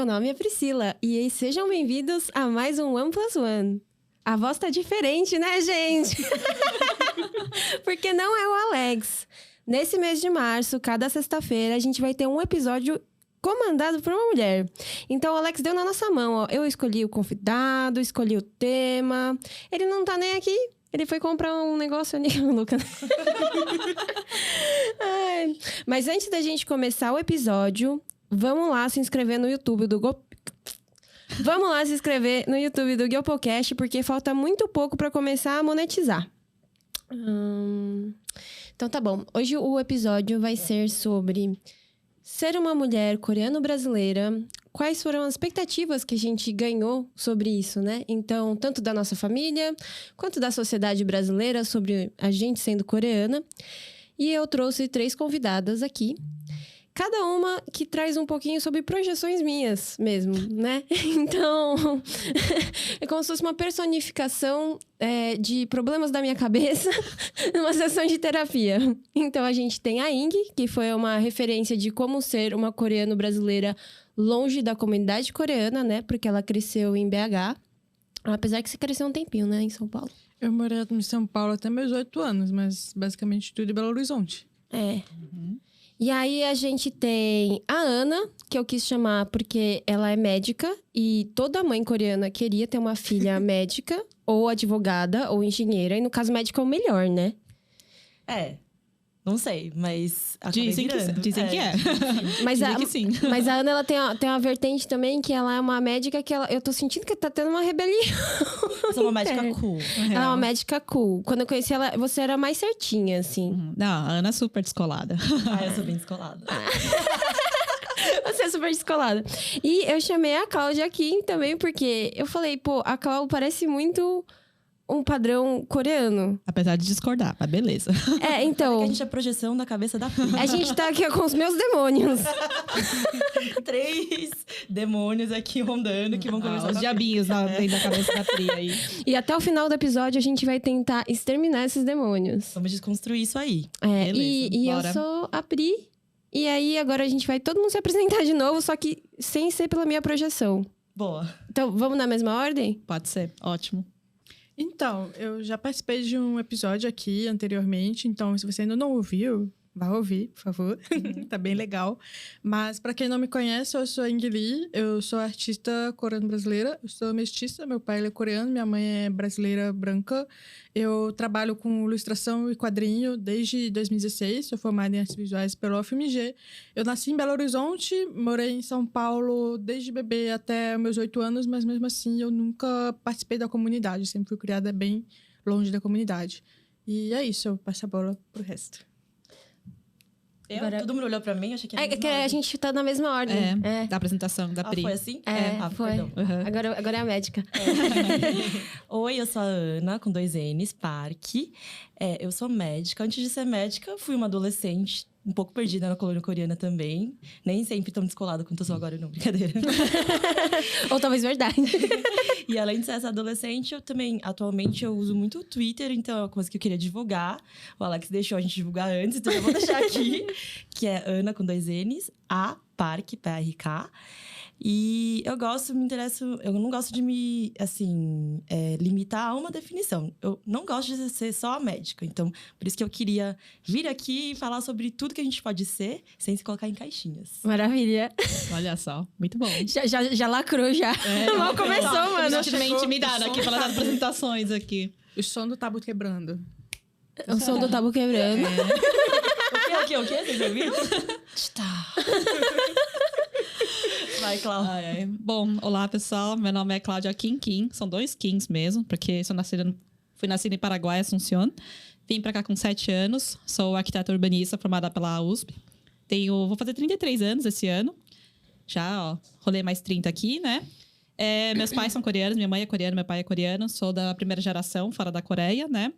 Meu nome é Priscila e sejam bem-vindos a mais um One+One. A voz tá diferente, né, gente? Porque não é o Alex. Nesse mês de março, cada sexta-feira, a gente vai ter um episódio comandado por uma mulher. Então, o Alex deu na nossa mão, ó. Eu escolhi o convidado, escolhi o tema. Ele não tá nem aqui. Ele foi comprar um negócio ali, Luca. Mas antes da gente começar o episódio, vamos lá se inscrever no YouTube do Vamos lá se inscrever no YouTube do Guiopocast, porque falta muito pouco para começar a monetizar. Então tá bom. Hoje o episódio vai ser sobre ser uma mulher coreano-brasileira. Quais foram as expectativas que a gente ganhou sobre isso, né? Então, tanto da nossa família, quanto da sociedade brasileira sobre a gente sendo coreana. E eu trouxe 3 convidadas aqui. Cada uma que traz um pouquinho sobre projeções minhas mesmo, né? Então, é como se fosse uma personificação de problemas da minha cabeça numa sessão de terapia. Então, a gente tem a Ing, que foi uma referência de como ser uma coreano-brasileira longe da comunidade coreana, né? Porque ela cresceu em BH. Apesar que você cresceu um tempinho, né? Em São Paulo. Eu morei em São Paulo até meus 8 anos, mas basicamente tudo em Belo Horizonte. E aí a gente tem a Ana, que eu quis chamar porque ela é médica e toda mãe coreana queria ter uma filha médica, ou advogada, ou engenheira. E no caso, médica é o melhor, né? Não sei, mas dizem que é. Mas dizem que sim. Mas a Ana, ela tem uma vertente também, que ela é uma médica que eu tô sentindo que tá tendo uma rebelião. Eu sou uma médica cool. Ela é uma médica cool. Quando eu conheci ela, você era mais certinha, assim. Não, a Ana é super descolada. Eu sou bem descolada. Você é super descolada. E eu chamei a Cláudia aqui também, porque eu falei, pô, a Cláudia parece muito um padrão coreano. Apesar de discordar, mas beleza. Então... A gente é a projeção da cabeça da Pri. A gente tá aqui com os meus demônios. 3 demônios aqui rondando que vão conversar. Os diabinhos dentro da cabeça da Pri aí. E até o final do episódio a gente vai tentar exterminar esses demônios. Vamos desconstruir isso aí. Beleza, e eu bora. sou a Pri. E aí agora a gente vai todo mundo se apresentar de novo, só que sem ser pela minha projeção. Boa. Então, vamos na mesma ordem? Pode ser, ótimo. Então, eu já participei de um episódio aqui anteriormente, então se você ainda não ouviu, vá ouvir, por favor. Tá bem legal. Mas para quem não me conhece, eu sou a Ing Lee, eu sou artista coreano-brasileira, eu sou mestiça, meu pai ele é coreano, minha mãe é brasileira branca. Eu trabalho com ilustração e quadrinho desde 2016, sou formada em artes visuais pela UFMG. Eu nasci em Belo Horizonte, morei em São Paulo desde bebê até meus 8 anos, mas mesmo assim eu nunca participei da comunidade, sempre fui criada bem longe da comunidade. E é isso, eu passo a bola pro resto. Agora... Todo mundo olhou pra mim, achei que era que a gente tá na mesma ordem. Da apresentação da Pri. Foi assim? Foi. Perdão. Agora é a médica. Oi, eu sou a Ana, com 2 N's, Park. Eu sou médica. Antes de ser médica, fui uma adolescente um pouco perdida na colônia coreana também. Nem sempre tão descolada quanto eu sou agora, não, brincadeira. Ou talvez verdade. E além de ser essa adolescente, eu também, atualmente, eu uso muito o Twitter, então é uma coisa que eu queria divulgar. O Alex deixou a gente divulgar antes, então eu vou deixar aqui, que é Ana com 2 N's, a Park, P-R-K. E eu não gosto de me, assim, limitar a uma definição. Eu não gosto de ser só médica. Então, por isso que eu queria vir aqui e falar sobre tudo que a gente pode ser, sem se colocar em caixinhas. Maravilha. Olha só, muito bom. Já lacrou, já. Mal começou, mano. Eu estou meio intimidada aqui pelas apresentações aqui. O som do tabu quebrando. O som do tabu quebrando. O quê? Vocês ouviram? Vai, Cláudia. Bom, olá, pessoal. Meu nome é Cláudia Kim. São 2 Kings mesmo, porque fui nascida em Paraguai, Assunción. Vim pra cá com 7 anos. Sou arquiteta urbanista formada pela USP. Vou fazer 33 anos esse ano. Já, rolei mais 30 aqui, né? Meus pais são coreanos, minha mãe é coreana, meu pai é coreano. Sou da primeira geração, fora da Coreia, né?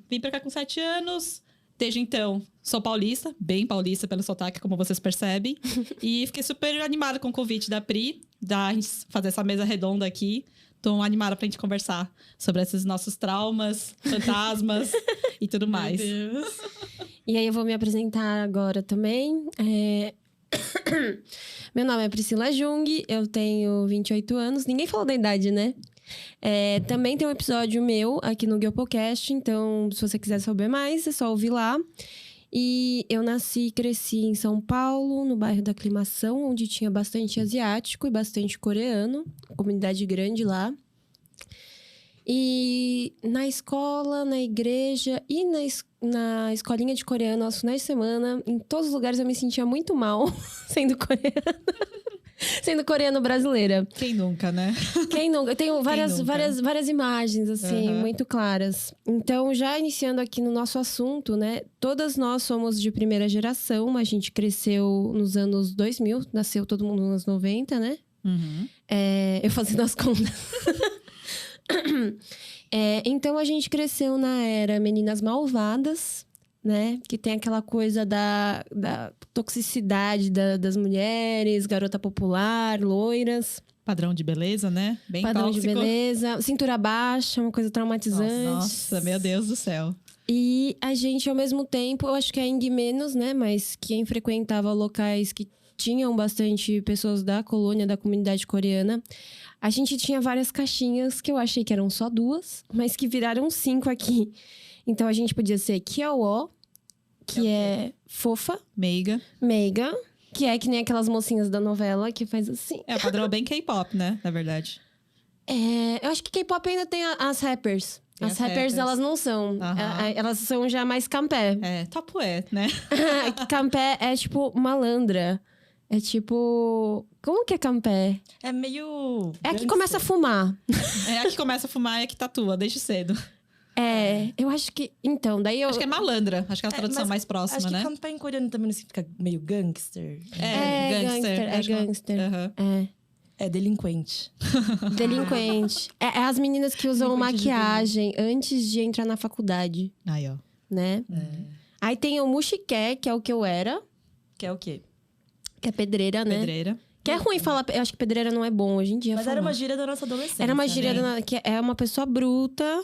Vim pra cá com 7 anos. Desde então, sou paulista, bem paulista pelo sotaque, como vocês percebem. E fiquei super animada com o convite da Pri, da gente fazer essa mesa redonda aqui. Tô animada pra gente conversar sobre esses nossos traumas, fantasmas e tudo mais. Meu Deus. E aí eu vou me apresentar agora também. Meu nome é Priscila Jung, eu tenho 28 anos. Ninguém falou da idade, né? Também tem um episódio meu aqui no Guiopocast, então se você quiser saber mais, é só ouvir lá. E eu nasci e cresci em São Paulo, no bairro da Aclimação, onde tinha bastante asiático e bastante coreano, comunidade grande lá. E na escola, na igreja e na escolinha de coreano aos finais de semana, em todos os lugares eu me sentia muito mal sendo coreana. Sendo coreano brasileira. Quem nunca, né? Quem nunca? Eu tenho várias imagens, assim, Uhum. muito claras. Então, já iniciando aqui no nosso assunto, né? Todas nós somos de primeira geração. A gente cresceu nos anos 2000. Nasceu todo mundo nos anos 90, né? Uhum. Eu fazendo as contas. Então, a gente cresceu na era Meninas Malvadas, né? Que tem aquela coisa da toxicidade das mulheres, garota popular, loiras. Padrão de beleza, né? Bem Padrão tóxico. de beleza, cintura baixa, uma coisa traumatizante. Nossa, meu Deus do céu. E a gente, ao mesmo tempo, eu acho que a Ing menos, né? Mas quem frequentava locais que tinham bastante pessoas da colônia, da comunidade coreana, a gente tinha várias caixinhas que eu achei que eram só 2, mas que viraram 5 aqui. Então a gente podia ser Kyawo, que é fofa, Meiga. meiga, que é que nem aquelas mocinhas da novela que faz assim. É o padrão bem K-pop, né? Na verdade. Eu acho que K-pop ainda tem as rappers. Tem As as rappers, rappers. elas não são. Aham. Elas são já mais campé. Topué, né? Campé é tipo malandra. É tipo... Como que é campé? É meio... É a que começa a fumar. É a que começa a fumar e a que tatua desde cedo. Eu acho que... Então, daí eu... Acho que é malandra. Acho que é a tradução mas mais próxima, Acho que né? campanha em coreano também não significa meio gangster. Gangster. É Acho que- gangster. Aham. É delinquente. Delinquente. É as meninas que usam Delinquente maquiagem antes de entrar na faculdade, Aí, ó. né? Aí tem o muxiqué, que é o que eu era. Que é o quê? Que é pedreira, né? Pedreira. Que é ruim falar... Eu acho que pedreira não é bom hoje em dia Mas falar. era uma gíria da nossa adolescência. Era uma gíria né? que é uma pessoa bruta.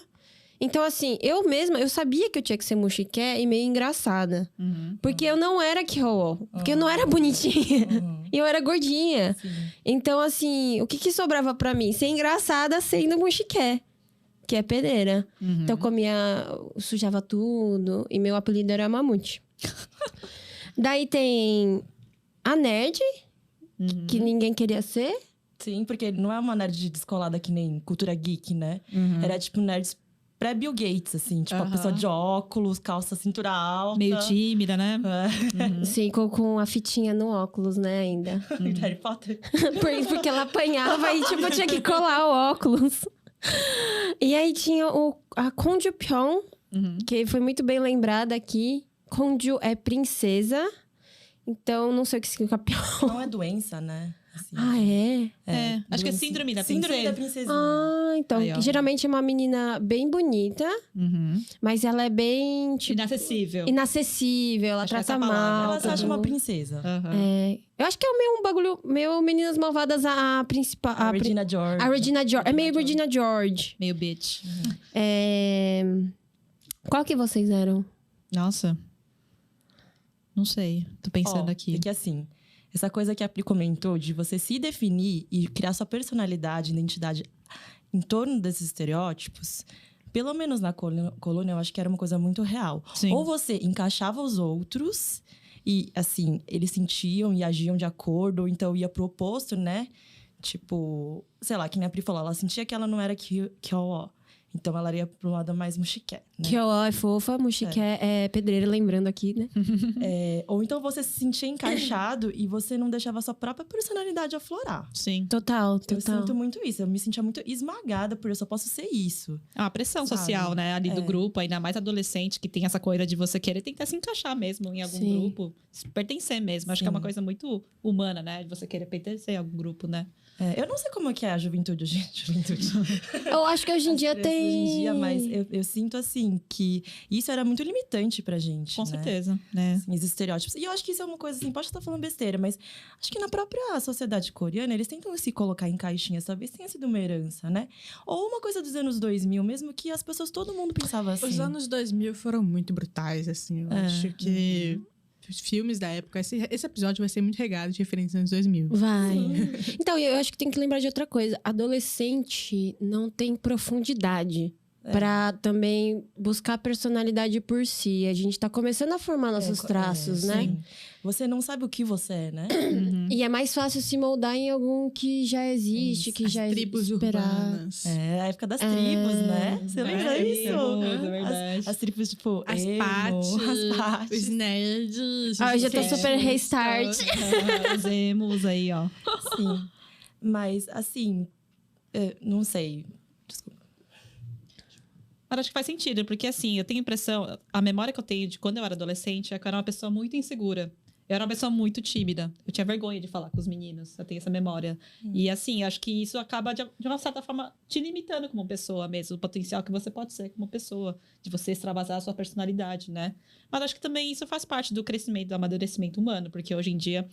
Então, assim, eu mesma, eu sabia que eu tinha que ser muxiqué e meio engraçada. Uhum. Porque eu não era Kyowo. Porque eu não era bonitinha. E eu era gordinha. Sim. Então, assim, o que sobrava pra mim? Ser engraçada sendo muxiqué. Que é pedreira. Uhum. Então, eu comia... Sujava tudo. E meu apelido era Mamute. Daí tem a nerd, Uhum. que ninguém queria ser. Sim, porque não é uma nerd descolada que nem cultura geek, né? Uhum. Era tipo nerds pré-Bill Gates, assim. Tipo, a Aham. pessoa de óculos, calça cintura alta. Meio tímida, né? É. Sim, com a fitinha no óculos, né, ainda. Harry Potter. Porque ela apanhava e, tipo, tinha que colar o óculos. E aí tinha a Konju Pyong, Uhum. que foi muito bem lembrada aqui. Konju é princesa. Então, não sei o que significa Pyong. Não é doença, né? Assim. Ah, é? Acho que é doença. síndrome da Síndrome da princesa. princesinha. Ah, então. Aí, ó. Geralmente é uma menina bem bonita, Uhum. mas ela é bem, tipo, Inacessível. inacessível. Ela Acho que trata essa é a palavra. mal. Ela se acha todo uma mundo. princesa. Aham. Eu acho que é o meu bagulho... Meu Meninas Malvadas, a principal... A Regina George. A Regina George. É meio Regina George. Meio bitch. Qual que vocês eram? Nossa. Não sei. Tô pensando aqui. Porque assim, essa coisa que a Pri comentou de você se definir e criar sua personalidade, identidade em torno desses estereótipos, pelo menos na colônia, eu acho que era uma coisa muito real. Sim. Ou você encaixava os outros e, assim, eles sentiam e agiam de acordo, ou então ia pro oposto, né? Tipo, sei lá, que nem a Pri falou, ela sentia que ela não era Kyowo. Então ela ia pro lado mais muxiqué, né? Kyowo é fofa, Muxiqué é pedreira, lembrando aqui, né? Ou então você se sentia encaixado e você não deixava a sua própria personalidade aflorar. Sim. Total. Eu sinto muito isso. Eu me sentia muito esmagada por eu só posso ser isso. É uma pressão Sabe? social, né? Ali do grupo, ainda mais adolescente, que tem essa coisa de você querer tentar se encaixar mesmo em algum Sim. grupo. Pertencer mesmo. Acho que é uma coisa muito humana, né? De você querer pertencer a algum grupo, né? Eu não sei como é que é a juventude, gente. Eu acho que hoje em dia Hoje tem... em dia, mas eu sinto, assim, que isso era muito limitante pra gente, Com né? certeza, né? Assim, os estereótipos. E eu acho que isso é uma coisa, assim, pode estar falando besteira, mas acho que na própria sociedade coreana, eles tentam se colocar em caixinhas. Talvez tenha sido uma herança, né? Ou uma coisa dos anos 2000 mesmo, que as pessoas, todo mundo pensava assim. Os anos 2000 foram muito brutais, assim. Eu acho que filmes da época. Esse episódio vai ser muito regado de referências anos 2000. Vai. Então, eu acho que tem que lembrar de outra coisa. Adolescente não tem profundidade pra também buscar personalidade por si. A gente tá começando a formar nossos traços, né? Sim. Você não sabe o que você é, né? E é mais fácil se moldar em algum que já existe, que já é Tribos esperado. urbanas. É a época das tribos, né? Você lembra tribos, isso? é verdade. As tribos, tipo, As emo, partes, as partes. os nerds. Ah, eu já os tô nerds, super restart. Os emos aí, ó. Sim. Mas, assim, não sei. Desculpa. Mas acho que faz sentido, porque assim, eu tenho a impressão... A memória que eu tenho de quando eu era adolescente é que eu era uma pessoa muito insegura. Eu era uma pessoa muito tímida. Eu tinha vergonha de falar com os meninos. Eu tenho essa memória. E assim, acho que isso acaba, de uma certa forma, te limitando como pessoa mesmo. O potencial que você pode ser como pessoa. De você extravasar a sua personalidade, né? Mas acho que também isso faz parte do crescimento, do amadurecimento humano. Porque hoje em dia,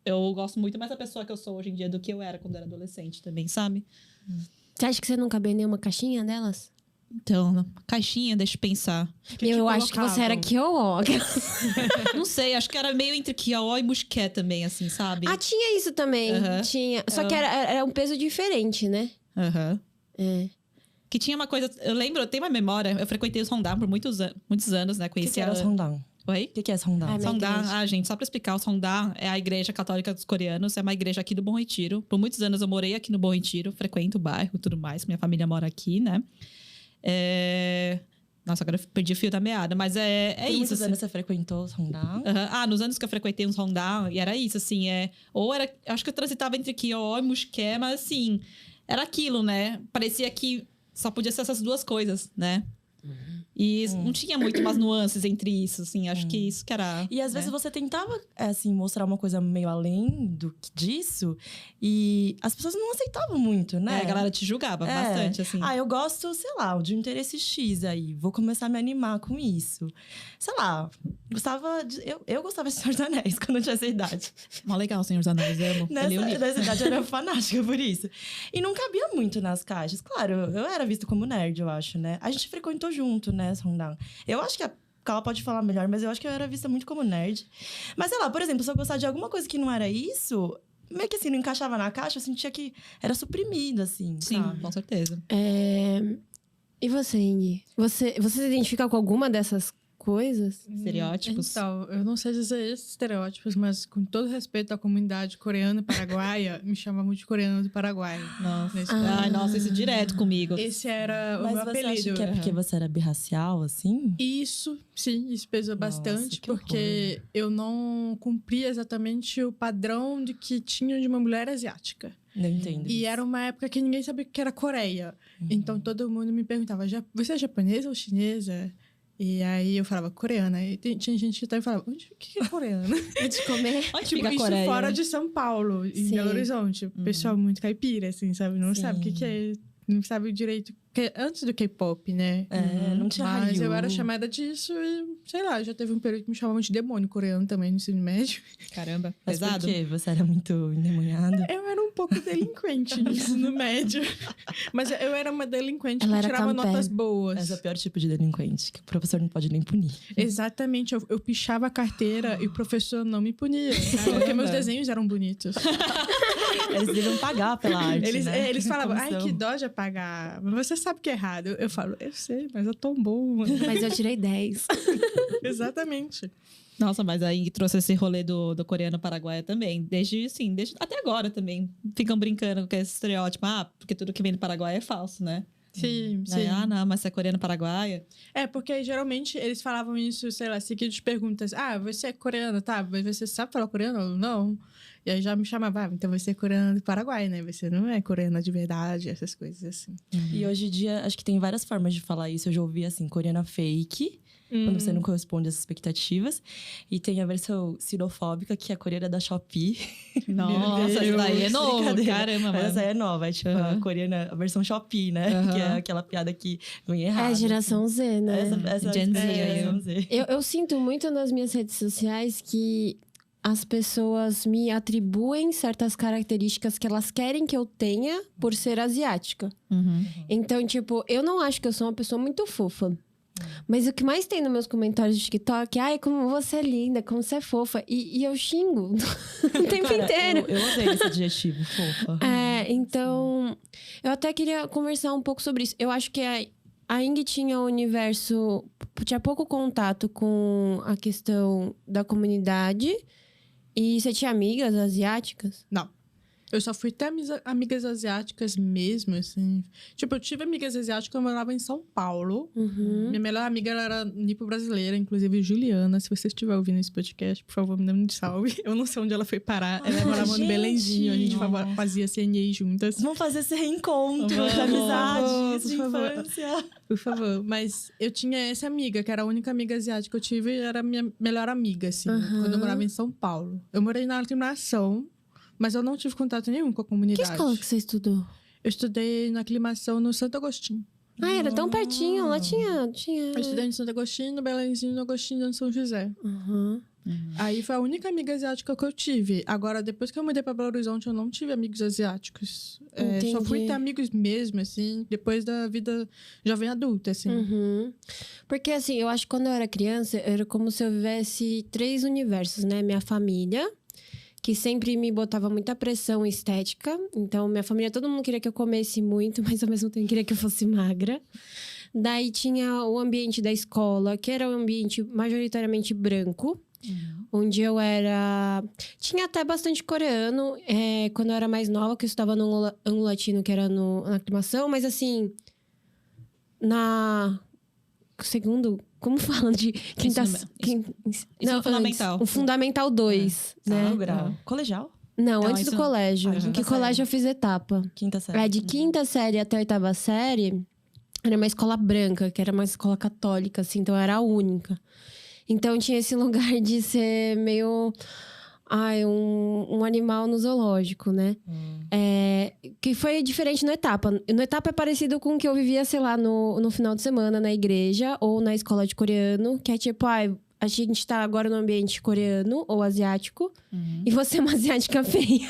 eu gosto muito mais da pessoa que eu sou hoje em dia do que eu era quando eu era adolescente também, sabe? Você acha que você não cabia em nenhuma caixinha delas? Então, caixinha, deixa eu pensar. Eu acho que você era Kyo-Oh. Não sei, acho que era meio entre Kyo-Oh e Musqué também, assim, sabe? Ah, tinha isso também. Aham. Tinha. Só que era um peso diferente, né? Aham. É. Que tinha uma coisa... Eu lembro, eu tenho uma memória... Eu frequentei o Songdan por muitos anos, né? O que Conheci era o Songdan? Oi? O que é Songdan? Ah, mas- Songdan, igreja. gente, só pra explicar, o Songdan é a igreja católica dos coreanos, é uma igreja aqui do Bom Retiro. Por muitos anos eu morei aqui no Bom Retiro, frequento o bairro e tudo mais, minha família mora aqui, né? Nossa, agora eu perdi o fio da meada, mas é Por isso. muitos Assim. anos você frequentou o Songdan? Nos anos que eu frequentei um Songdan, e era isso, assim, ou era... Acho que eu transitava entre Kyo e Musqué, mas assim, era aquilo, né? Parecia que só podia ser essas duas coisas, né? E não tinha muito umas nuances entre isso, assim. Acho que isso que era... E às né? vezes você tentava, assim, mostrar uma coisa meio além disso. E as pessoas não aceitavam muito, né? A galera te julgava bastante, assim. Ah, eu gosto, sei lá, de um interesse X aí. Vou começar a me animar com isso. Sei lá, eu gostava de Senhor dos Anéis quando eu tinha essa idade. Mó legal, Senhor dos Anéis, eu amo. Eu li o livro. Nessa idade eu era fanática por isso. E não cabia muito nas caixas. Claro, eu era vista como nerd, eu acho, né? A gente frequentou junto, né, Songdan. Eu acho que a Carla pode falar melhor, mas eu acho que eu era vista muito como nerd. Mas sei lá, por exemplo, se eu gostar de alguma coisa que não era isso, meio que assim, não encaixava na caixa, eu sentia que era suprimido, assim, Sim, sabe? com certeza. E você, Indy? Você se identifica com alguma dessas coisas? Estereótipos. Então, eu não sei dizer esses estereótipos, mas com todo respeito à comunidade coreana e paraguaia, me chama muito de coreano do Paraguai. Nossa. Ah. Ai, nossa, isso direto comigo. Esse era o Mas meu você apelido. acha que é porque você era birracial, assim? Isso, sim, isso pesou Nossa, bastante, que porque eu não cumpria exatamente o padrão de que tinha de uma mulher asiática. Não entendo. E era uma época que ninguém sabia o que era Coreia. Então todo mundo me perguntava, você é japonesa ou chinesa? E aí eu falava coreana. E tinha gente que até falava, o que é coreana? De comer? Onde Tipo, fica a isso Coreia? fora de São Paulo, em Sim. Belo Horizonte. O pessoal muito caipira, assim, sabe? Não sabe o Sim. que é. Não sabe direito. Antes do K-pop, né? Não tinha Mas Hallyu. eu era chamada disso e, sei lá, já teve um período que me chamavam de demônio coreano também no ensino médio. Caramba, Mas pesado. por quê? Você era muito endemoniada? Eu era um pouco delinquente no ensino médio. Mas eu era uma delinquente Ela que era tirava campé. notas boas. Esse é o pior tipo de delinquente, que o professor não pode nem punir. Exatamente, eu pichava a carteira e o professor não me punia. Porque meus desenhos eram bonitos. Eles devem pagar pela arte, né? Eles falavam, ai, Comissão. que dó de apagar. Mas você sabe que é errado. Eu falo, eu sei, mas eu tô bom. Mas eu tirei 10. Exatamente. Nossa, mas aí trouxe esse rolê do coreano paraguaia também. Desde até agora também. Ficam brincando com esse estereótipo. Ah, porque tudo que vem do Paraguai é falso, né? Sim, sim. Aí, não, mas você é coreano paraguaia. Porque geralmente eles falavam isso, sei lá, seguido de perguntas. Ah, você é coreano, tá? Mas você sabe falar coreano ou não? E aí já me chamava, então você é coreano do Paraguai, né? Você não é coreana de verdade, essas coisas assim. E hoje em dia, acho que tem várias formas de falar isso. Eu já ouvi, assim, coreana fake, quando você não corresponde às expectativas. E tem a versão sinofóbica, que é a coreana da Shopee. Nossa, isso daí é novo. Brincadeira. Caramba, Mas essa mano. aí é nova, é tipo a coreana, a versão Shopee, né? Uhum. Que é aquela piada que vem É errada. a geração Z, né? Essa Gen Z, geração Z. Eu sinto muito nas minhas redes sociais que as pessoas me atribuem certas características que elas querem que eu tenha por ser asiática. Uhum. Então, tipo, eu não acho que eu sou uma pessoa muito fofa. Mas o que mais tem nos meus comentários do TikTok é: ai, como você é linda, como você é fofa. E eu xingo o tempo Cara, inteiro. Eu odeio esse adjetivo, fofa. Então, eu até queria conversar um pouco sobre isso. Eu acho que a Ing tinha tinha pouco contato com a questão da comunidade. E você tinha amigas asiáticas? Não. Eu só fui ter amigas asiáticas mesmo, assim. Tipo, eu tive amigas asiáticas, eu morava em São Paulo. Uhum. Minha melhor amiga, ela era nipo-brasileira, inclusive Juliana. Se você estiver ouvindo esse podcast, por favor, me dê um salve. Eu não sei onde ela foi parar. Ela morava gente! no Belenzinho, a gente vazia CNA juntas. Vamos fazer esse reencontro de Vamos, amizades, por de favor. infância. Por favor. Mas eu tinha essa amiga, que era a única amiga asiática que eu tive, e era a minha melhor amiga, assim, quando eu morava em São Paulo. Eu morei na aclimação, mas eu não tive contato nenhum com a Que comunidade. escola que você estudou? Eu estudei na aclimação no Santo Agostinho. Ah, era tão pertinho. Lá tinha... Eu estudei no Santo Agostinho, no Belenzinho, no Agostinho, no São José. Uhum. Aí foi a única amiga asiática que eu tive. Agora, depois que eu mudei pra Belo Horizonte, eu não tive amigos asiáticos. Só fui Entendi. ter amigos mesmo, assim, depois da vida jovem adulta, assim. Uhum. Porque, assim, eu acho que quando eu era criança, era como se eu vivesse 3 universos, né? Minha família, que sempre me botava muita pressão estética. Então, minha família, todo mundo queria que eu comesse muito, mas ao mesmo tempo queria que eu fosse magra. Daí tinha o ambiente da escola, que era um ambiente majoritariamente branco. Onde eu era... Tinha até bastante coreano, quando eu era mais nova, que eu estava no Ângulo Latino, que era na aclimação. Mas, assim, segundo... Como fala de quinta... Ensino fundamental. O Fundamental 2, né? Segundo grau. Colegial? Não, Não, antes do isso- colégio. quinta Que série. colégio eu fiz etapa. Quinta série. De quinta série até a 8ª série, era uma escola branca, que era uma escola católica, assim, então eu era a única. Então tinha esse lugar de ser meio... um animal no zoológico, né? Que foi diferente no etapa. No etapa é parecido com o que eu vivia, sei lá, no final de semana na igreja ou na escola de coreano, que é tipo, a gente tá agora no ambiente coreano ou asiático, e você é uma asiática feia.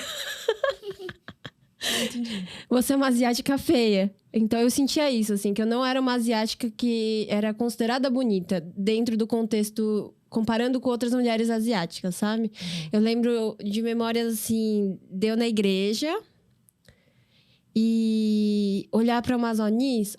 Você é uma asiática feia. Então eu sentia isso, assim, que eu não era uma asiática que era considerada bonita dentro do contexto, comparando com outras mulheres asiáticas, sabe? Eu lembro de memórias assim, de eu na igreja e olhar para umas Onis,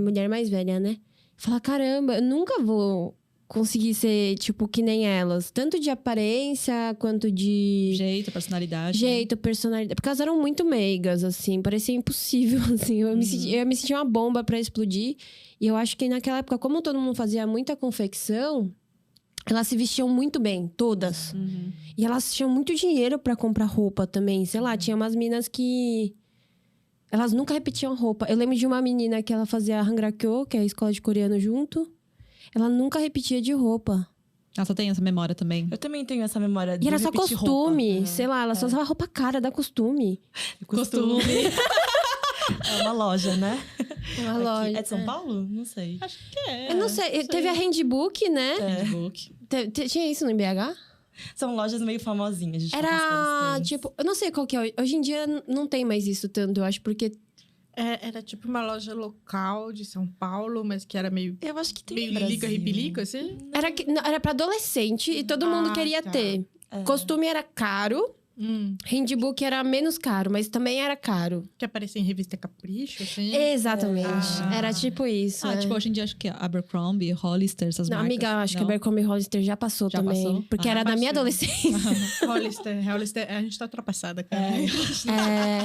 mulher mais velha, né? E falar, caramba, eu nunca vou conseguir ser, tipo, que nem elas. Tanto de aparência, quanto de... Jeito, personalidade. personalidade. Porque elas eram muito meigas, assim. Parecia impossível, assim. Eu me sentia uma bomba pra explodir. E eu acho que naquela época, como todo mundo fazia muita confecção, elas se vestiam muito bem, todas. E elas tinham muito dinheiro pra comprar roupa também. Sei lá, tinha umas minas que... Elas nunca repetiam roupa. Eu lembro de uma menina que ela fazia Hangrakyo, que é a escola de coreano junto. Ela nunca repetia de roupa. Ela tem essa memória também. Eu também tenho essa memória de E era só repetir costume. roupa. Sei lá, ela só usava roupa cara, dá costume. Costume. É uma loja, né? Uma Aqui. loja. É de São Paulo? Não sei. Eu não sei. Teve a Handbook, né? Facebook. Tinha isso no BH? São lojas meio famosinhas. De Era, tipo... Eu não sei qual que é. Hoje em dia não tem mais isso tanto, eu acho. Porque... Era tipo uma loja local de São Paulo, mas que era meio... Eu acho que tem Meio no Brasil. lilica-ripilico, assim? Era pra adolescente e todo mundo queria tá. ter. Costume era caro. Handbook era menos caro, mas também era caro. Que aparecia em revista Capricho, assim? Exatamente. Ah. Era tipo isso. Tipo, hoje em dia acho que Abercrombie, Hollister, essas Não, marcas. amiga, eu acho que a Não? Abercrombie Hollister já passou Já também. passou? Porque Ah, era da minha passou. adolescência. Hollister, a gente tá ultrapassada, cara.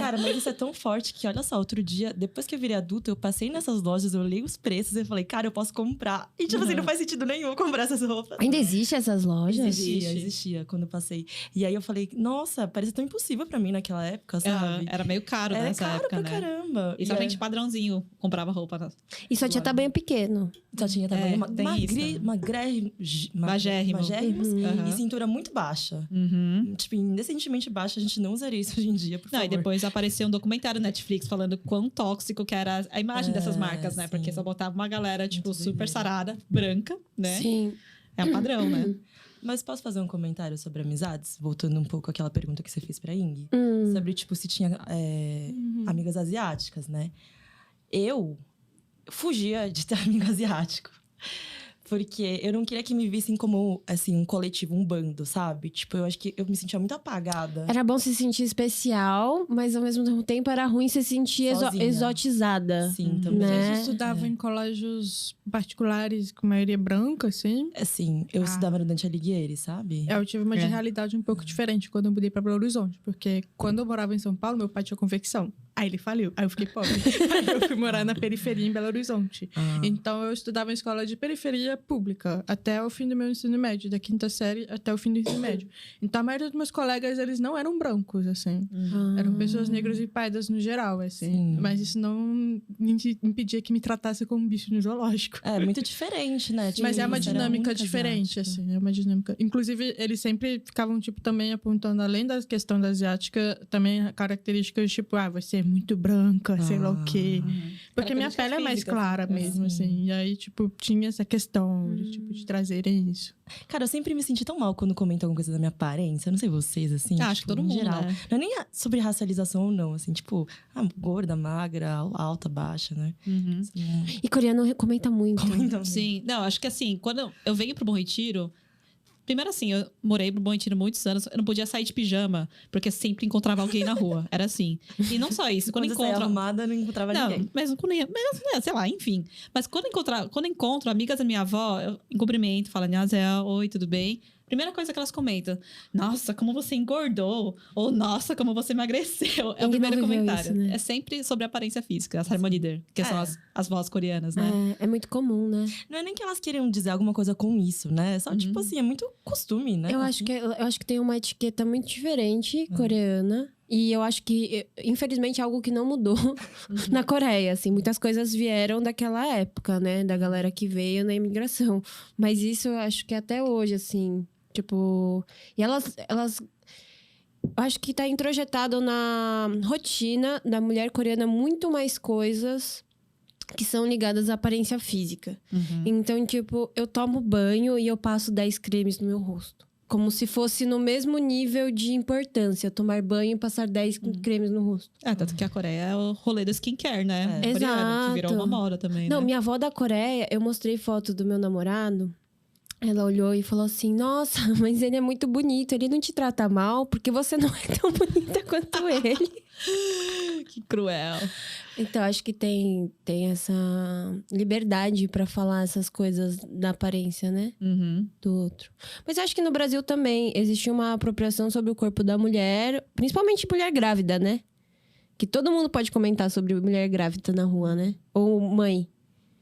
Cara, mas isso é tão forte que, olha só, outro dia, depois que eu virei adulta, eu passei nessas lojas, eu olhei os preços e falei, cara, eu posso comprar. E, tipo assim, não faz sentido nenhum comprar essas roupas. Ainda existe essas lojas? Existia quando eu passei. E aí eu falei, nossa, parece tão impossível pra mim naquela época, sabe? Era meio caro Era nessa caro época, pra né? caramba. E somente padrãozinho comprava roupa. E só tinha tamanho pequeno. Só tinha tamanho tem isso. magérrimos Aham. e cintura muito baixa. Uhum. Tipo, indecentemente baixa, a gente não usaria isso hoje em dia, por Não, favor. e depois apareceu um documentário na Netflix falando quão tóxico que era a imagem dessas marcas, né? sim. Porque só botava uma galera, tipo, Muito super doideira. sarada, branca, né? Sim. É o padrão, né? Mas posso fazer um comentário sobre amizades? Voltando um pouco àquela pergunta que você fez pra Ing. Sobre, tipo, se tinha amigas asiáticas, né? Eu fugia de ter amigo asiático. Porque eu não queria que me vissem como, assim, um coletivo, um bando, sabe? Tipo, eu acho que eu me sentia muito apagada. Era bom se sentir especial, mas ao mesmo tempo era ruim se sentir Sozinha. exotizada. Sim, também. Né? Vocês estudavam em colégios particulares com maioria branca, assim? Assim, eu estudava no Dante Alighieri, sabe? Eu tive uma É. realidade um pouco diferente quando eu mudei pra Belo Horizonte. Porque quando eu morava em São Paulo, meu pai tinha confecção. Aí ele faliu. Aí eu fiquei pobre. Aí eu fui morar na periferia, em Belo Horizonte. Ah. Então, eu estudava em escola de periferia pública. Até o fim do meu ensino médio. Da 5ª série até o fim do ensino médio. Então, a maioria dos meus colegas, eles não eram brancos, assim. Eram pessoas negras e pardas no geral, assim. Sim. Mas isso não me impedia que me tratasse como um bicho no zoológico. É muito diferente, né? Tipo, Mas é uma isso, era dinâmica muito diferente, asiático. assim. É uma dinâmica. Inclusive, eles sempre ficavam, tipo, também apontando, além da questão da asiática, também características, tipo, você é muito branca, sei lá o quê. Porque minha pele é mais físicas, clara mesmo, assim. E aí, tipo, tinha essa questão de, tipo, de trazerem isso. Cara, eu sempre me senti tão mal quando comentam alguma coisa da minha aparência. Eu não sei vocês, assim. Acho que todo em mundo, geral. né? Não é nem sobre racialização ou não, assim. Tipo, gorda, magra, alta, baixa, né? Uhum. Assim, E coreano comenta muito. comentam Sim, não, acho que assim, quando eu venho pro Bom Retiro, primeiro assim, eu morei no Bom Retiro muitos anos, eu não podia sair de pijama, porque sempre encontrava alguém na rua. Era assim. E não só isso, quando Quando eu saía encontro. arrumada, não encontrava Não, ninguém. mesmo quando ia, sei lá, enfim. Mas quando encontro amigas da minha avó, eu cumprimento, falo, Nhazel, oi, tudo bem? Primeira coisa que elas comentam, nossa, como você engordou, ou nossa, como você emagreceu. É o Ninguém primeiro não viveu comentário. isso, né? É sempre sobre a aparência física, as harmonider, que são as vozes coreanas, né? É muito comum, né? Não é nem que elas queriam dizer alguma coisa com isso, né? Só, tipo assim, é muito costume, né? Eu acho que tem uma etiqueta muito diferente coreana. E eu acho que, infelizmente, é algo que não mudou na Coreia, assim. Muitas coisas vieram daquela época, né? Da galera que veio na imigração. Mas isso eu acho que até hoje, assim, tipo... E elas acho que tá introjetado na rotina da mulher coreana muito mais coisas que são ligadas à aparência física. Então, tipo, eu tomo banho e eu passo 10 cremes no meu rosto. Como se fosse no mesmo nível de importância, tomar banho e passar 10 cremes no rosto. Tanto que a Coreia é o rolê do skincare, né? É. Coreano, que virou Exato. uma moda também, Não, né? minha avó da Coreia, eu mostrei foto do meu namorado. Ela olhou e falou assim: nossa, mas ele é muito bonito, ele não te trata mal porque você não é tão bonita quanto ele. Que cruel. Então, acho que tem essa liberdade pra falar essas coisas da aparência, né? Uhum. Do outro. Mas acho que no Brasil também existe uma apropriação sobre o corpo da mulher, principalmente mulher grávida, né? Que todo mundo pode comentar sobre mulher grávida na rua, né? Ou mãe.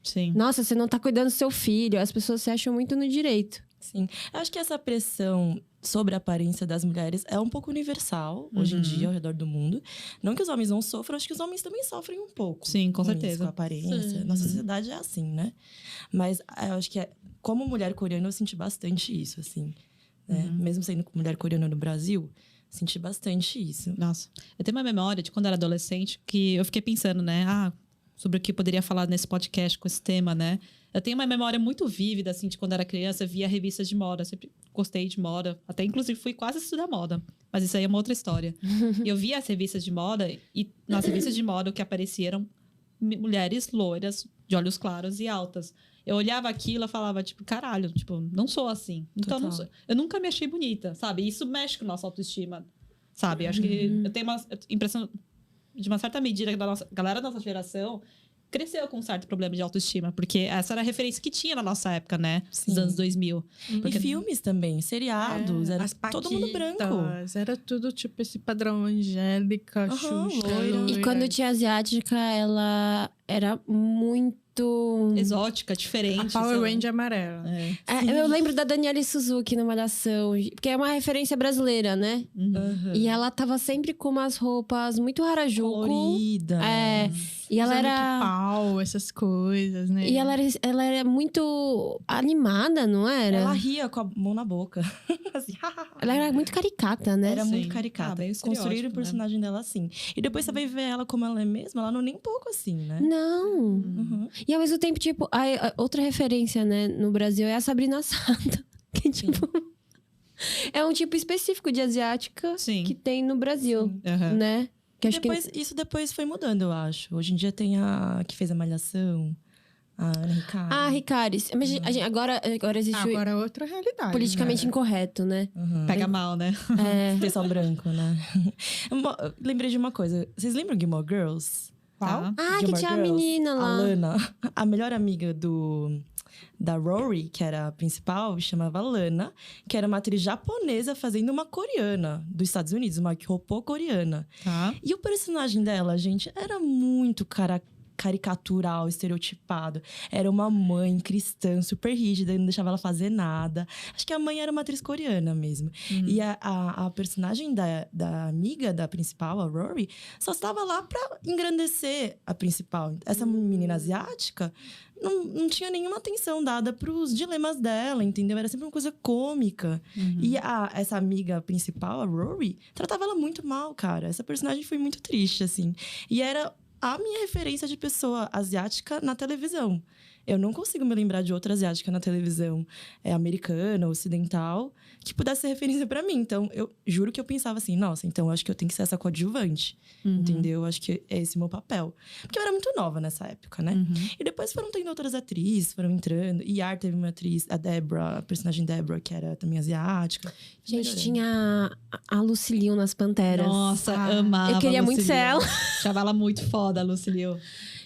Sim. Nossa, você não tá cuidando do seu filho. As pessoas se acham muito no direito. Sim. Eu acho que essa pressão sobre a aparência das mulheres é um pouco universal, hoje em dia, ao redor do mundo. Não que os homens não sofram, acho que os homens também sofrem um pouco. Sim, com isso, certeza. com a aparência. Sim. Nossa sociedade é assim, né? Mas eu acho que, como mulher coreana, eu senti bastante isso, assim. Né? Mesmo sendo mulher coreana no Brasil, senti bastante isso. Nossa. Eu tenho uma memória de quando eu era adolescente que eu fiquei pensando, né? Sobre o que eu poderia falar nesse podcast com esse tema, né? Eu tenho uma memória muito vívida, assim, de quando eu era criança, eu via revistas de moda. Sempre gostei de moda. Até, inclusive, fui quase estudar moda. Mas isso aí é uma outra história. E eu via as revistas de moda e nas revistas de moda o que aparecia eram mulheres loiras, de olhos claros e altas. Eu olhava aquilo e falava, tipo, caralho, tipo, não sou assim. Então, eu nunca me achei bonita, sabe? Isso mexe com a nossa autoestima, sabe? Acho que eu tenho uma impressão, de uma certa medida, que a galera da nossa geração cresceu com um certo problema de autoestima. Porque essa era a referência que tinha na nossa época, né? Nos anos 2000. E filmes também, seriados, era as todo mundo branco. paquitas, era tudo tipo esse padrão Angélica, Xuxa, loira. E quando tinha asiática, ela era muito... Exótica, diferente. a Power sei lá. Ranger amarela. É. Eu lembro da Daniela Suzuki na Malhação, porque é uma referência brasileira, né? E ela tava sempre com umas roupas muito harajuku. Colorida. É, e ela Usando era... pau, essas coisas, né? E ela era muito animada, não era? Ela ria com a mão na boca. Assim, Ela era muito caricata, né? Era Sim. muito caricata. Bem Construíram o estereótipo, personagem dela assim. E depois você vai ver ela como ela é mesma, ela não é nem um pouco assim, né? Não. Uhum. E ao mesmo tempo, tipo, a outra referência, né, no Brasil é a Sabrina Sato. Que, tipo, é um tipo específico de asiática Sim. que tem no Brasil, Aham. né? Que acho Isso depois foi mudando, eu acho. Hoje em dia tem a que fez a Malhação. A Ana Hikari. Ah, Ricares. Mas agora existe Agora é outra realidade. politicamente incorreto, né? Pega mal, né? É. Pessoal branco, né? Lembrei de uma coisa. Vocês lembram Gilmore Girls? Tá. Ah, que Gilmore tinha a Girls? menina A lá. Lana. A melhor amiga da Rory, que era a principal, chamava Lana, que era uma atriz japonesa fazendo uma coreana dos Estados Unidos, uma Kyopo coreana. Tá. E o personagem dela, gente, era muito caricatural, estereotipado. Era uma mãe cristã, super rígida, não deixava ela fazer nada. Acho que a mãe era uma atriz coreana mesmo. E a personagem da amiga da principal, a Rory, só estava lá pra engrandecer a principal. Essa menina asiática não tinha nenhuma atenção dada pros dilemas dela, entendeu? Era sempre uma coisa cômica. E essa amiga principal, a Rory, tratava ela muito mal, cara. Essa personagem foi muito triste, assim. E era a minha referência de pessoa asiática na televisão. Eu não consigo me lembrar de outra asiática na televisão americana, ocidental, que pudesse ser referência pra mim. Então, eu juro que eu pensava assim, nossa, então eu acho que eu tenho que ser essa coadjuvante. Entendeu? Eu acho que é esse o meu papel. Porque eu era muito nova nessa época, né? E depois foram tendo outras atrizes, foram entrando. E teve uma atriz, a Deborah, a personagem Deborah, que era também asiática. Gente, tinha a Lucille nas Panteras. Nossa, amava. Eu queria muito ser ela. Achava ela muito foda, a Lucille.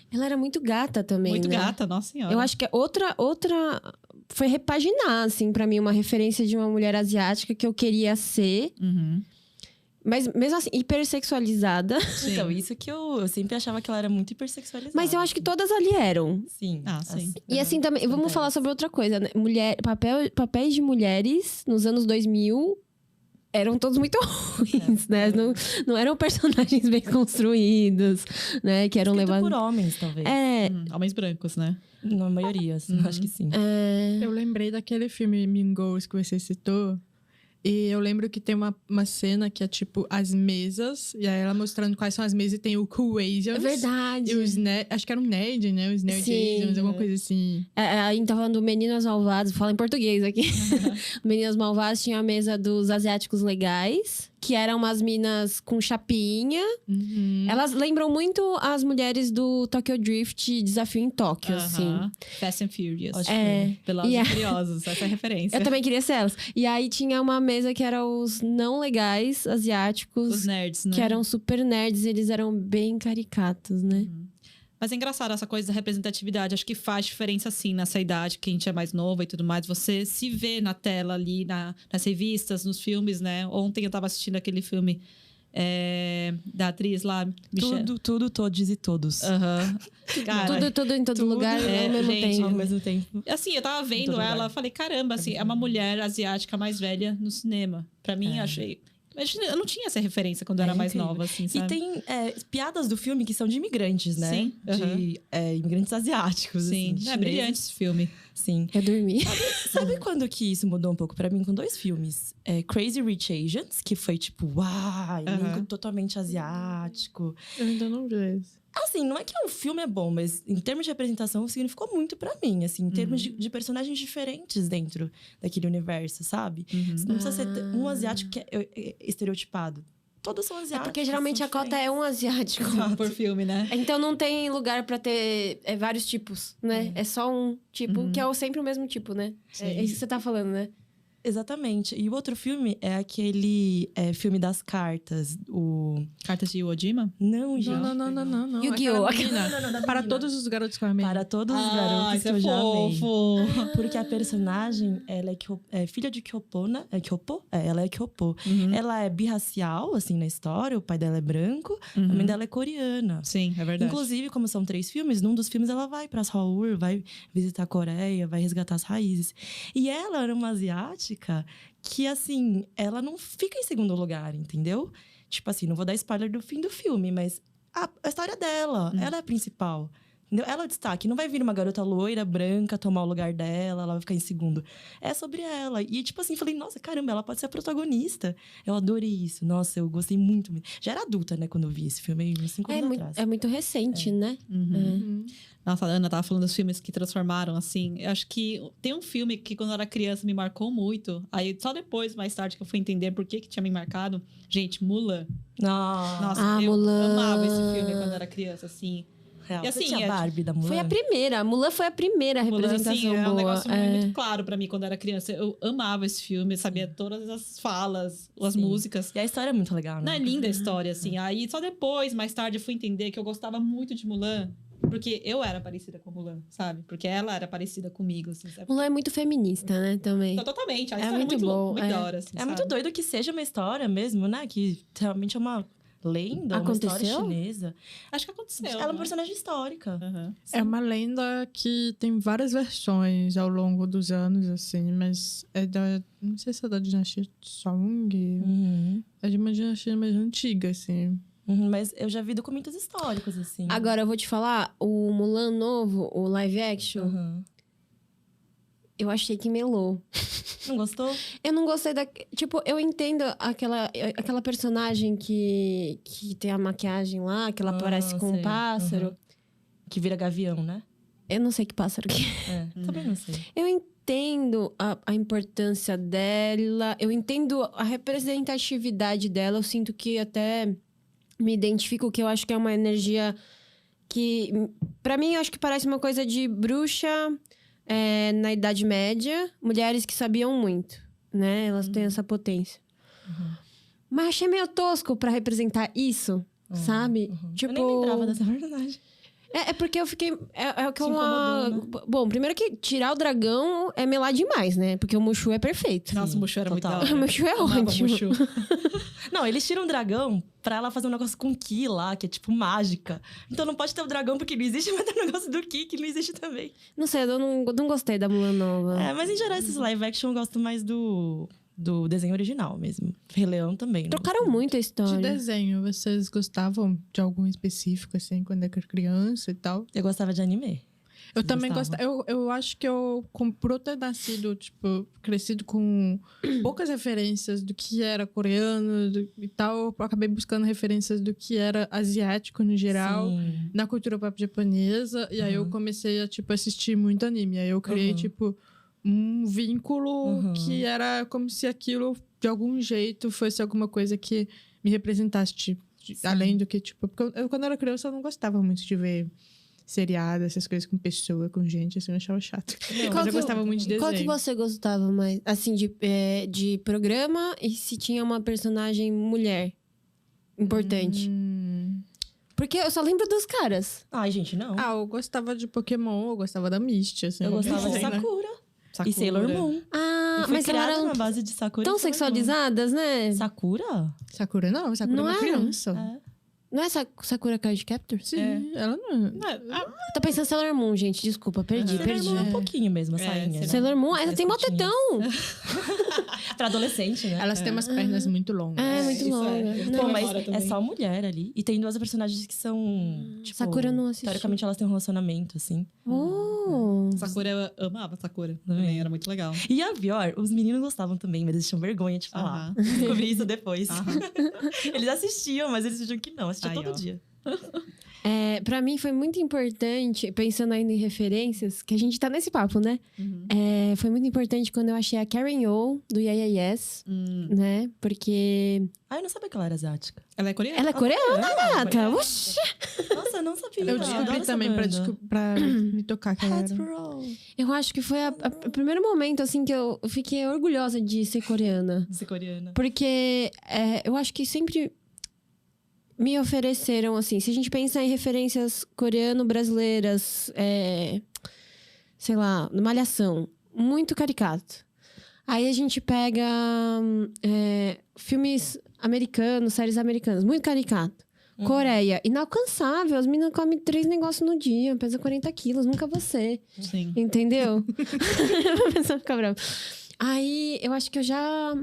Ela era muito gata também, Muito né? gata, nossa senhora. Eu acho que é outra foi repaginar, assim, pra mim, uma referência de uma mulher asiática que eu queria ser. Mas mesmo assim, hipersexualizada. Sim. Então, isso que eu sempre achava que ela era muito hipersexualizada. Mas eu acho que todas ali eram. Sim. Ah, sim. E assim também, vamos falar sobre outra coisa, né? Papéis de mulheres nos anos 2000 eram todos muito ruins, né? Não eram personagens bem construídos, né? Que eram Escrito levados... por homens, talvez. Homens brancos, né? Na maioria, assim, acho que sim. Eu lembrei daquele filme Mean Girls que você citou. E eu lembro que tem uma cena que é tipo as mesas. E aí ela mostrando quais são as mesas. E tem o Cool Asians. É verdade. E os acho que era um nerd, né? Os Nerd Sim. Asians, alguma coisa assim. A gente tá falando do Meninas Malvadas, fala em português aqui. Meninas Malvadas tinha a mesa dos asiáticos legais, que eram umas minas com chapinha. Elas lembram muito as mulheres do Tokyo Drift Desafio em Tóquio, assim. Fast and Furious. E Velozes e Furiosos, essa é a referência. Eu também queria ser elas. E aí tinha uma mesa que era os não legais asiáticos. Os nerds, né? Que eram super nerds, eles eram bem caricatos, né? Mas é engraçado essa coisa da representatividade. Acho que faz diferença, sim, nessa idade, que a gente é mais nova e tudo mais. Você se vê na tela ali, nas revistas, nos filmes, né? Ontem eu tava assistindo aquele filme da atriz lá, Michelle. Tudo, todos e todos. Cara, tudo em todo lugar ao mesmo gente, tempo. Ao mesmo tempo. Assim, eu tava vendo todo ela, lugar. falei, caramba, assim, é uma mulher asiática mais velha no cinema. Pra mim, achei... Eu não tinha essa referência quando eu era mais incrível. nova, assim, sabe? E tem piadas do filme que são de imigrantes, né? Sim, De imigrantes asiáticos. Sim, assim, é brilhante esse filme. Sim. Eu dormi. Sabe quando que isso mudou um pouco pra mim? Com 2 filmes. Crazy Rich Asians, que foi tipo, uau, elenco totalmente asiático. Eu ainda não vi esse. Assim, não é que o filme é bom, mas em termos de representação significou muito pra mim, assim, em termos de personagens diferentes dentro daquele universo, sabe? Não precisa ser um asiático que é estereotipado. Todos são asiáticos. Porque geralmente a cota é um asiático. Por filme, né? Então não tem lugar pra ter vários tipos, né? É só um tipo, que é sempre o mesmo tipo, né? É isso que você tá falando, né? Exatamente. E o outro filme é aquele filme das cartas. Cartas de Iwo Jima? Não, gente. Não. Yu-Gi-Oh! Aquela menina. Para todos os garotos que eu amei. Para todos os garotos isso que é eu já amei. fofo. Porque a personagem, ela é filha de Kyopona. É Kyopo? Ela é Kyopo. Ela é birracial, assim, na história. O pai dela é branco. A mãe dela é coreana. Sim, é verdade. Inclusive, como são 3 filmes, num dos filmes ela vai para Seoul, vai visitar a Coreia, vai resgatar as raízes. E ela era uma asiática que, assim, ela não fica em segundo lugar, entendeu? Tipo assim, não vou dar spoiler do fim do filme, mas a história dela, ela é a principal. Entendeu? Ela é o destaque. Não vai vir uma garota loira, branca, tomar o lugar dela, ela vai ficar em segundo. É sobre ela. E, tipo assim, falei, nossa, caramba, ela pode ser a protagonista. Eu adorei isso. Nossa, eu gostei muito. Já era adulta, né, quando eu vi esse filme, uns 5 anos atrás. É muito recente, né? Nossa, a Ana tava falando dos filmes que transformaram, assim. Eu acho que tem um filme que, quando eu era criança, me marcou muito. Aí, só depois, mais tarde, que eu fui entender por que tinha me marcado. Gente, Mulan. Nossa, eu Mulan. amava esse filme quando eu era criança, assim. Real. E assim, Você tinha Barbie da Mulan? Foi a primeira. A Mulan foi a primeira Mulan, representação assim, é um boa. negócio muito claro pra mim quando eu era criança. Eu amava esse filme, sabia todas as falas, as Sim. músicas. E a história é muito legal, Não, né? é linda a história, assim. Aí só depois, mais tarde, eu fui entender que eu gostava muito de Mulan. Porque eu era parecida com a Mulan, sabe? Porque ela era parecida comigo, assim, sabe? Mulan é muito feminista, né? Também. Então, totalmente. A É história muito é muito, bom, muito é. da hora, assim, É sabe? muito doido que seja uma história mesmo, né? Que realmente é uma lenda, uma história Aconteceu? chinesa. Acho que aconteceu. Ela é uma né? personagem histórica. Aham. É uma lenda que tem várias versões ao longo dos anos, assim, mas é da. Não sei se é da dinastia Song. Uhum. É de uma dinastia mais antiga, assim. Uhum, mas eu já vi documentos históricos, assim. Agora, eu vou te falar, o Mulan novo, o live action, Uhum. eu achei que melou. Não gostou? Eu não gostei da... Tipo, eu entendo aquela personagem que tem a maquiagem lá, que ela parece com sei. um pássaro. Uhum. Que vira gavião, né? Eu não sei que pássaro que é. É, também não sei. Eu entendo a importância dela, eu entendo a representatividade dela. Eu sinto que até me identifico, que eu acho que é uma energia que... Pra mim, eu acho que parece uma coisa de bruxa na Idade Média. Mulheres que sabiam muito, né? Elas têm essa potência. Mas achei meio tosco pra representar isso, sabe? Tipo... Eu nem lembrava dessa verdade. É porque eu fiquei... É que Te uma... incomodou, Bom, primeiro que tirar o dragão é melar demais, né? Porque o Mushu é perfeito. Nossa, o Mushu era muito total. da hora. O Mushu é Amava o ótimo. Mushu. Não, eles tiram um dragão pra ela fazer um negócio com Ki lá, que é tipo mágica. Então não pode ter o dragão porque não existe, mas tem o negócio do Ki que não existe também. Não sei, eu não gostei da Mulan nova. É, mas em geral, esses live action eu gosto mais do desenho original mesmo. Rei Leão também. não Trocaram gostei muito a De história. desenho, vocês gostavam de algum específico, assim, quando era criança e tal? Eu gostava de anime. Eu Vocês também gostavam? gostava. Eu acho que por eu ter nascido, tipo, crescido com poucas referências do que era coreano e tal, eu acabei buscando referências do que era asiático no geral, Sim. na cultura pop japonesa, e aí eu comecei a, tipo, assistir muito anime. Aí eu criei, tipo, um vínculo que era como se aquilo, de algum jeito, fosse alguma coisa que me representasse, tipo, além do que, tipo... Porque eu, quando era criança, eu não gostava muito de ver seriado, essas coisas com pessoa, com gente, assim, eu achava chato. Não, Mas eu gostava muito de desenho. Qual que você gostava mais? Assim, de programa e se tinha uma personagem mulher importante? Porque eu só lembro dos caras. Ai, gente, não. Ah, eu gostava de Pokémon, eu gostava da Misty, assim. eu gostava de sei, né? Sakura. Sakura. E Sailor Moon. Ah, Eu fui mas elas criada eram na base de Sakura tão e Sailor Moon. sexualizadas, né? Sakura? Sakura não, Sakura Não é uma era? criança. É. Não é Sakura Card Captor? Sim, ela não é. Eu tô pensando em Sailor Moon, gente. Desculpa, perdi. Sailor Moon é um pouquinho mesmo, a É, sainha. Sailor Moon, As ela tem mó cutinhas. tetão. Pra adolescente, né? Elas têm umas pernas muito longas. É, muito isso longa. é. Eu Não, Pô, Tem mas memória é também. só mulher ali. E tem duas personagens que são, tipo... Sakura eu não assisti. Teoricamente, elas têm um relacionamento, assim. Oh. Sakura, eu amava Sakura. Também era muito legal. E a pior, os meninos gostavam também, mas eles tinham vergonha de falar. Aham. Descobri isso depois. Aham. Eles assistiam, mas eles diziam que não. Assistiam Aí, todo ó. dia. Pra mim foi muito importante, pensando ainda em referências, que a gente tá nesse papo, né? Foi muito importante quando eu achei a Karen Oh, do Yeah Yeah Yes, né? Porque Ah, eu não sabia que ela era asiática. Ela é coreana? ela é coreana, gata. coreana. Oxi. Nossa, eu não sabia. Eu adoro descobri essa também banda. pra me tocar que ela Heads era. Roll. Eu acho que foi o primeiro momento, assim, que eu fiquei orgulhosa de ser coreana. Ser coreana. Porque eu acho que sempre me ofereceram, assim, se a gente pensa em referências coreano-brasileiras, sei lá, Malhação, muito caricato. Aí a gente pega filmes americanos, séries americanas, muito caricato. Coreia, inalcançável. As meninas comem 3 negócios no dia, pesa 40 quilos, nunca você. Sim. Entendeu? A pessoa fica brava. Aí, eu acho que eu já...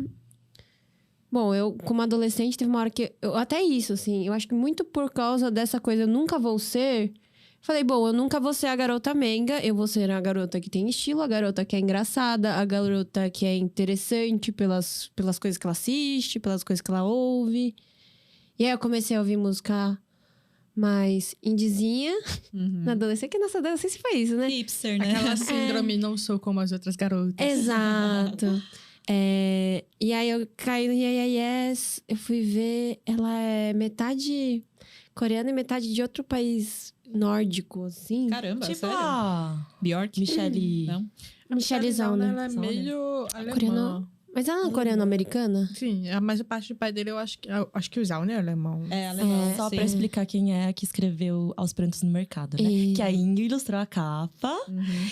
Bom, eu, como adolescente, teve uma hora que... até isso, assim. Eu acho que muito por causa dessa coisa, eu nunca vou ser... Falei, bom, eu nunca vou ser a garota menga. Eu vou ser a garota que tem estilo, a garota que é engraçada, a garota que é interessante pelas coisas que ela assiste, pelas coisas que ela ouve. E aí, eu comecei a ouvir música mais indizinha. Na adolescência, que nossa adolescência foi isso, né? Hipster, né? Aquela síndrome, não sou como as outras garotas. Exato. E aí eu caí no Yeah Yeah Yes, eu fui ver, ela é metade coreana e metade de outro país nórdico, assim. Caramba, Tipo sério? a Bjork? Michelle... Não? Michelle Zauner. Ela é Zauner. meio alemã. Coreano- Mas ela não é coreano-americana? Sim, mas a parte do pai dele, eu acho que o Zauner é alemão. É, alemão. Só sim. pra explicar quem é que escreveu Aos Prantos no Mercado, né? E- Que a Ingrid ilustrou a capa.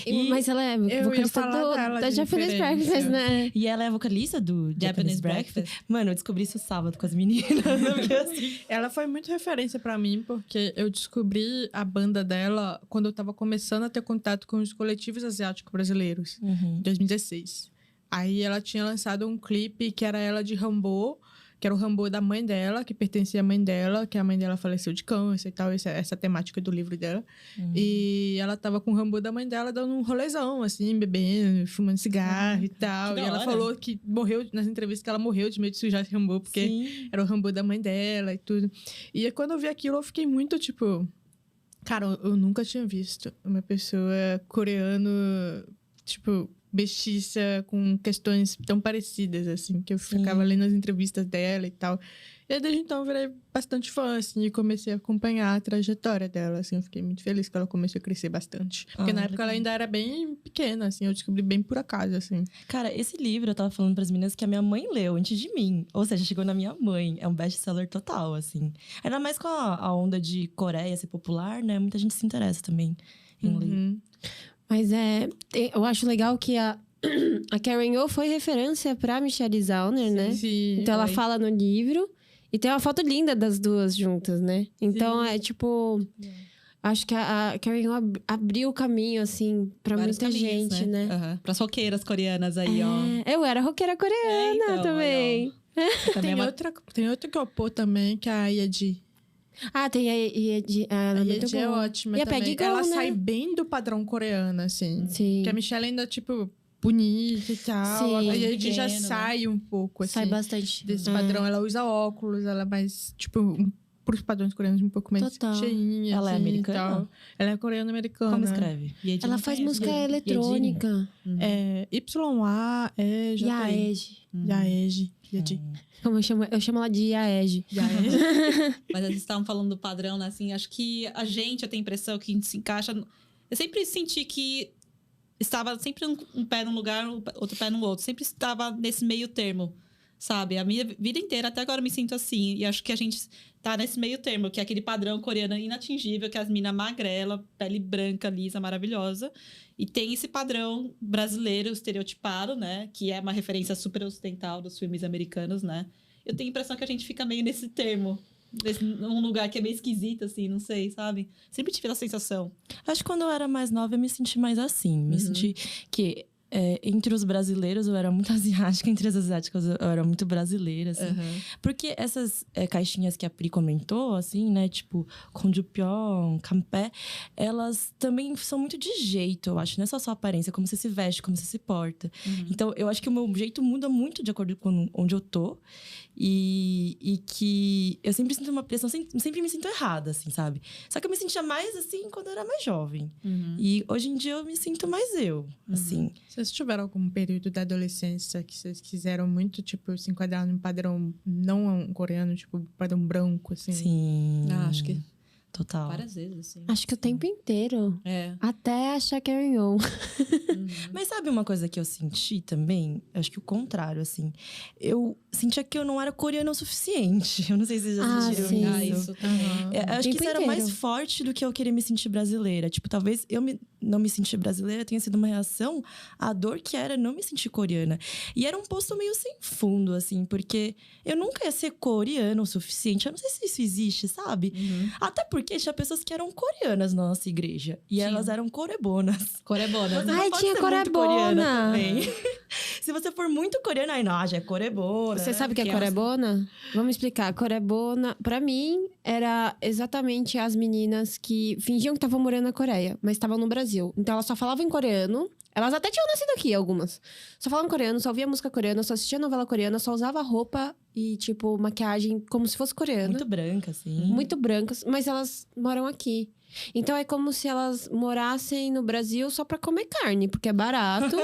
E- Mas ela é ia vocalista falar dela da de Japanese referência. Breakfast, né? E ela é vocalista do Japanese Breakfast. Mano, eu descobri isso sábado com as meninas. Porque assim... Ela foi muito referência pra mim, porque eu descobri a banda dela quando eu tava começando a ter contato com os coletivos asiáticos brasileiros, em 2016. Aí ela tinha lançado um clipe que era ela de Rambo, que era o Rambo da mãe dela, que pertencia à mãe dela, que a mãe dela faleceu de câncer e tal, essa temática do livro dela. E ela tava com o Rambo da mãe dela dando um rolezão, assim, bebendo, fumando cigarro e tal. que E da ela hora. falou que morreu, nas entrevistas, que ela morreu de medo de sujar esse Rambo, porque Sim. era o Rambo da mãe dela e tudo. E aí, quando eu vi aquilo, eu fiquei muito, tipo... Cara, eu nunca tinha visto uma pessoa coreano, tipo, mestiça com questões tão parecidas, assim. Que eu ficava lendo as entrevistas dela e tal. E aí, desde então, eu virei bastante fã, assim. E comecei a acompanhar a trajetória dela, assim. Eu fiquei muito feliz que ela começou a crescer bastante. Porque na época ela ainda era bem pequena, assim. Eu descobri bem por acaso, assim. Cara, esse livro eu tava falando pras meninas que a minha mãe leu antes de mim. Ou seja, chegou na minha mãe. É um best-seller total, assim. Ainda mais com a onda de Coreia ser popular, né? Muita gente se interessa também em ler. Uhum. Mas eu acho legal que a Karen Oh foi referência pra Michelle Zauner, né? Sim, Então ela foi. fala no livro e tem uma foto linda das duas juntas, né? Então é tipo. Acho que a Karen Oh abriu o caminho, assim, pra Vários muita caminhos, gente, né? Aham. Pras roqueiras coreanas aí, ó. Eu era roqueira coreana então, também. Também é uma... Tem outra que eu pôr também, que é a Yedi. Ah, tem a Yedi. Ela é A muito Yedi é boa. ótima E a também. Peggy Gou, Ela né? sai bem do padrão coreano, assim. Sim. Que a Michelle ainda, tipo, bonita e tal. Sim. A Yedi já Pequeno, né? sai um pouco, assim. Sai bastante. Desse padrão. Ela usa óculos, ela é mais, tipo... Pros padrões coreanos, um pouco mais Total. cheinha, Ela é assim, e americana? tal. Ela é coreana-americana. Como escreve? Yedin Ela não faz conheço. música eletrônica. É Y-A-E-J-I. Yaej. Yaej. Yedi. Como eu chamo ela de Yaej. Yaej. Mas eles estavam falando do padrão, né? Assim, acho que eu tenho a impressão que a gente se encaixa... Eu sempre senti que estava sempre um pé num lugar, outro pé no outro. Sempre estava nesse meio termo, sabe? A minha vida inteira, até agora, eu me sinto assim. E acho que a gente tá nesse meio termo, que é aquele padrão coreano inatingível, que é as minas magrela, pele branca, lisa, maravilhosa. E tem esse padrão brasileiro, estereotipado, né? Que é uma referência super ocidental dos filmes americanos, né? Eu tenho a impressão que a gente fica meio nesse termo. Num lugar que é meio esquisito, assim, não sei, sabe? Sempre tive essa sensação. Acho que quando eu era mais nova, eu me senti mais assim. Me senti que entre os brasileiros eu era muito asiática, entre as asiáticas eu era muito brasileira, assim. Porque essas caixinhas que a Pri comentou, assim, né? Tipo, Konjupyeon, Kampé, elas também são muito de jeito, eu acho. Não é só sua aparência, como você se veste, como você se porta. Então, eu acho que o meu jeito muda muito de acordo com onde eu tô. E que eu sempre sinto uma pressão, sempre me sinto errada, assim, sabe? Só que eu me sentia mais, assim, quando eu era mais jovem. E hoje em dia eu me sinto mais eu, assim. Vocês tiveram algum período da adolescência que vocês quiseram muito, tipo, se enquadrar num padrão não coreano, tipo, padrão branco, assim? Sim. Acho que Total. várias vezes, assim. Acho que o tempo inteiro. É. Até achar Karen Oh. Mas sabe uma coisa que eu senti também? Acho que o contrário, assim. Eu sentia que eu não era coreana o suficiente. Eu não sei se vocês já assistiram sim. isso. Isso também. Acho que Tempo isso era mais inteiro. forte do que eu querer me sentir brasileira. Tipo, talvez não me sentir brasileira tenha sido uma reação à dor que era não me sentir coreana. E era um poço meio sem fundo, assim, porque eu nunca ia ser coreana o suficiente. Eu não sei se isso existe, sabe? Até porque tinha pessoas que eram coreanas na nossa igreja. E elas eram corebonas. Corebona. Você não Ai, pode tinha ser muito corebona. também. Se você for muito coreana, aí não, já é corebona. Você sabe o que é Porque corebona? Vamos explicar. Corebona, pra mim, era exatamente as meninas que fingiam que estavam morando na Coreia, mas estavam no Brasil. Então elas só falavam em coreano. Elas até tinham nascido aqui, algumas. Só falavam coreano, só ouvia música coreana, só assistia novela coreana, só usava roupa e, tipo, maquiagem como se fosse coreana. Muito branca, assim. Muito brancas, mas elas moram aqui. Então é como se elas morassem no Brasil só pra comer carne, porque é barato,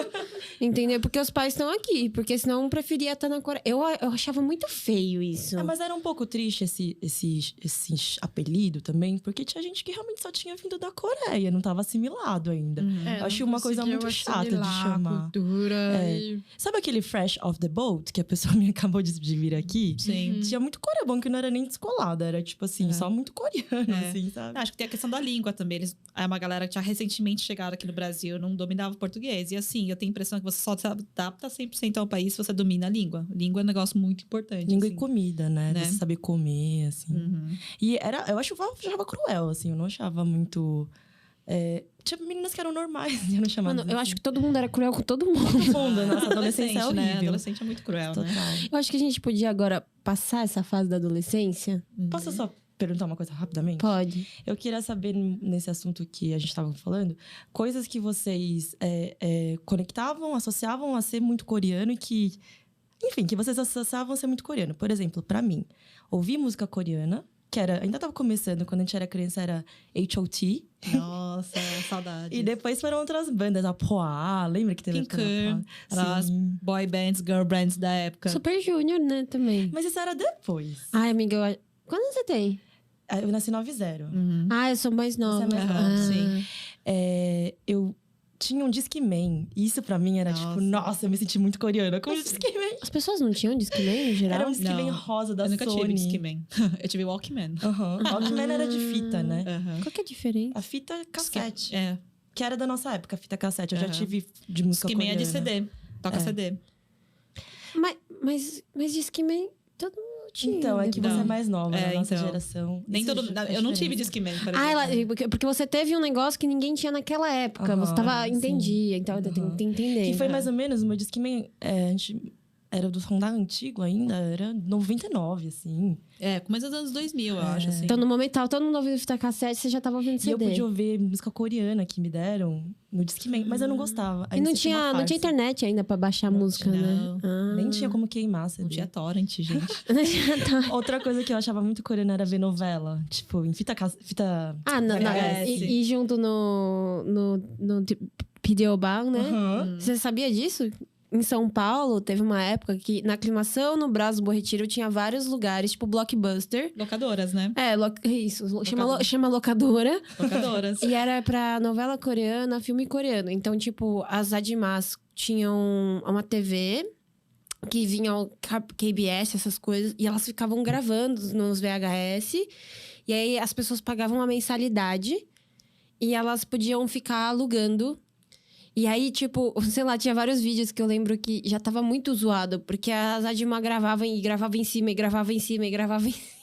entendeu? Porque os pais estão aqui, porque senão eu preferia estar na Coreia. Eu achava muito feio isso. Mas era um pouco triste esse apelido também, porque tinha gente que realmente só tinha vindo da Coreia, não tava assimilado ainda. É, Eu achei uma coisa muito chata de chamar. A cultura e... Sabe aquele fresh off the boat, que a pessoa me acabou de vir aqui? Sim. Tinha muito coreano que não era nem descolado, era tipo assim, só muito coreano, assim, sabe? Acho que tem a questão da língua também. É uma galera que tinha recentemente chegado aqui no Brasil, não dominava o português. E assim, eu tenho a impressão que você só se adapta 100% ao país se você domina a língua. Língua é um negócio muito importante. Língua assim. e comida, né? Né? Você saber comer, assim. E eu achava cruel, assim. Eu não achava muito... tinha meninas que eram normais, eu não chamava. Mano, eu acho que todo mundo era cruel com todo mundo. Fundo, nossa, adolescência é horrível. né? Adolescente é muito cruel, Total. né? Eu acho que a gente podia agora passar essa fase da adolescência. Posso só perguntar uma coisa rapidamente? Pode. Eu queria saber, nesse assunto que a gente estava falando, coisas que vocês conectavam, associavam a ser muito coreano e que... Enfim, que vocês associavam a ser muito coreano. Por exemplo, pra mim, ouvir música coreana, que ainda tava começando, quando a gente era criança, era H.O.T. Nossa, saudade. E depois foram outras bandas, a Poa, lembra que teve Pinker, as Sim. boy bands, girl bands da época. Super Junior, né, também. Mas isso era depois. Ai, amiga, quando você tem? Eu nasci em 90. Ah, eu sou mais nova. Você é mais nova, Ah. sim. Eu tinha um Discman. E isso pra mim era tipo, nossa, eu me senti muito coreana com o Discman. As pessoas não tinham Discman, em geral? Era um Discman Não, rosa da Eu nunca Sony. tive Discman. Eu tive Walkman. Aham. Walkman era de fita, né? Aham. Qual que é a diferença? A fita cassete. É. Que era da nossa época, a fita cassete. Eu já Aham. tive de música Discman é coreana. de CD. Toca CD. Mas Discman, todo mundo tinha. Então, é que você Não. é mais nova, na nossa então. geração. Nem Isso todo faz Eu não tive diferença. Discman, por Ah, exemplo. porque você teve um negócio que ninguém tinha naquela época. Aham, Você tava... sim. Entendia. Então, eu tenho que entender. Que foi mais ou menos, o meu Discman, a gente era do Honda antigo ainda, era 99, assim. Começo dos anos 2000, eu acho, assim. Então, no momento tava todo mundo ouvindo fita cassete, você já tava ouvindo E CD. eu podia ouvir música coreana que me deram no Discman, mas eu não gostava. Aí E não me sentia uma tinha farsa. internet ainda pra baixar Não música, tinha, né? Ah. Nem tinha como queimar, CD. Não tinha torrent, gente. Outra coisa que eu achava muito coreana era ver novela. Tipo, em fita... Ah, não. VHS. E junto no Videoban, né? Aham. Você sabia disso? Em São Paulo, teve uma época que na Aclimação, no Brás do Bom Retiro, tinha vários lugares, tipo Blockbuster. Locadoras, né? Isso. Locadora. Chama locadora. Locadoras. E era pra novela coreana, filme coreano. Então, tipo, as Admas tinham uma TV que vinha o KBS, essas coisas. E elas ficavam gravando nos VHS. E aí, as pessoas pagavam uma mensalidade. E elas podiam ficar alugando. E aí, tipo, sei lá, tinha vários vídeos que eu lembro que já tava muito zoado. Porque as Adma gravavam e gravavam em cima, e gravavam em cima, e gravavam em cima.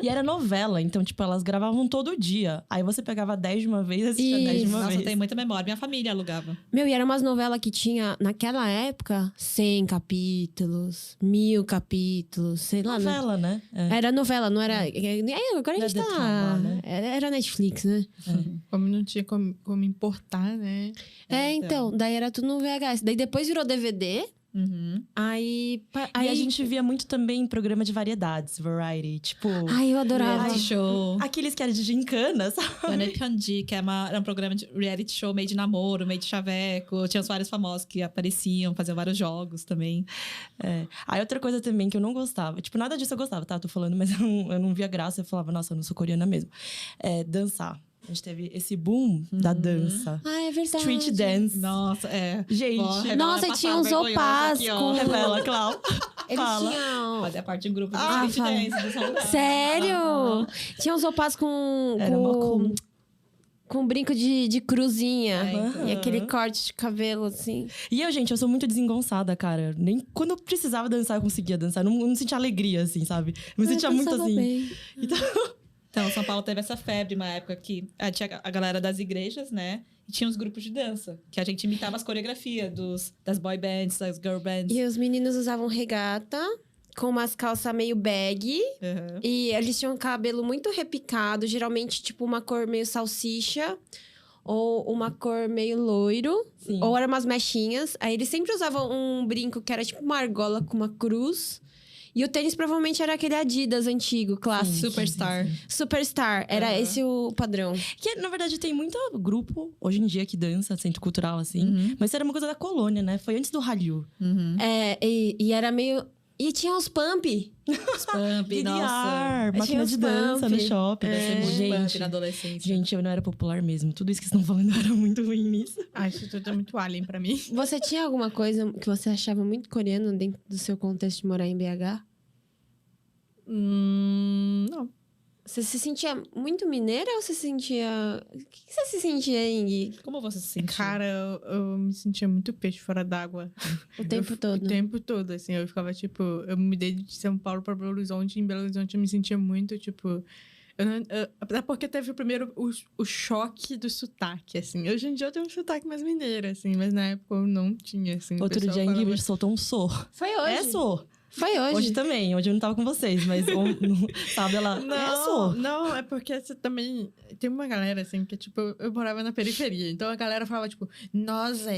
E era novela, então, tipo, elas gravavam todo dia. Aí você pegava 10 de uma vez e assistia 10 de Isso. uma Nossa, eu vez. tenho muita memória. Minha família alugava. Meu, e eram umas novelas que tinha, naquela época, 100 capítulos, 1000 capítulos, sei lá. Novela, né? É. Era novela, não era... Agora a Não é gente The tá... Drama, né? Era Netflix, né? Como não tinha como importar, né? Então, daí era tudo no VHS. Daí depois virou DVD, Uhum. aí... Aí a gente via muito também programa de variedades, variety. Tipo, Ai, eu adorava. Reality show. aqueles que eram de gincana, sabe? Yone Pyeonji, que era um programa de reality show meio de namoro, meio de chaveco. Tinha os vários famosos que apareciam, faziam vários jogos também. É. Aí outra coisa também que eu não gostava. Tipo, nada disso eu gostava, tá? Tô falando, mas eu não via graça. Eu falava, nossa, eu não sou coreana mesmo. Dançar. A gente teve esse boom da dança. Ah, é verdade. Street dance. Nossa, é. Gente, Ó, revela Nossa, a e tinha passada uns vergonhosa opás aqui, ó. com... revela, Clau. Eles Fala. tinham... Fazia parte de um grupo de Ah, street fala. dance do São Paulo. Sério? Tinha uns opás com... Era mó comum. Com brinco de cruzinha. É, E aquele corte de cabelo, assim. E eu, gente, eu sou muito desengonçada, cara. Nem quando eu precisava dançar, eu conseguia dançar. Eu não sentia alegria, assim, sabe? Eu me sentia muito dançava assim. bem. Então, São Paulo teve essa febre, uma época que tinha a galera das igrejas, né? E tinha os grupos de dança, que a gente imitava as coreografias das boy bands, das girl bands. E os meninos usavam regata, com umas calças meio bag. Uhum. E eles tinham cabelo muito repicado, geralmente, tipo, uma cor meio salsicha. Ou uma cor meio loiro. Sim. Ou eram umas mechinhas. Aí eles sempre usavam um brinco que era tipo uma argola com uma cruz. E o tênis provavelmente era aquele Adidas antigo, clássico. Superstar. Superstar, era esse o padrão. Que, na verdade, tem muito grupo, hoje em dia, que dança, centro cultural, assim. Mas isso era uma coisa da colônia, né? Foi antes do Hallyu. E era meio... E tinha os pump. Os pump, nossa. Biliar, máquina Tinha os de dança no pump. shopping. Pump na adolescência. Gente, eu não era popular mesmo. Tudo isso que vocês estão falando eu era muito ruim nisso. Isso tudo é muito alien pra mim. Você tinha alguma coisa que você achava muito coreano dentro do seu contexto de morar em BH? Não. Você se sentia muito mineira ou você se sentia... O que você se sentia, Ing? Como você se sentiu? Cara, eu me sentia muito peixe fora d'água. O tempo todo. O tempo todo, assim. Eu ficava, tipo... Eu me mudei de São Paulo pra Belo Horizonte. E em Belo Horizonte eu me sentia muito, tipo... Até porque teve o primeiro... O choque do sotaque, assim. Hoje em dia eu tenho um sotaque mais mineiro, assim. Mas na época eu não tinha, assim. O Outro pessoal dia a falava- Ingrid soltou um sor. Foi hoje. É sor. Foi hoje. Hoje também. Hoje eu não tava com vocês, mas sabe, ela... É sor. Não, é porque você também... Tem uma galera, assim, que, tipo... Eu morava na periferia. Então, a galera falava, tipo... Nossa,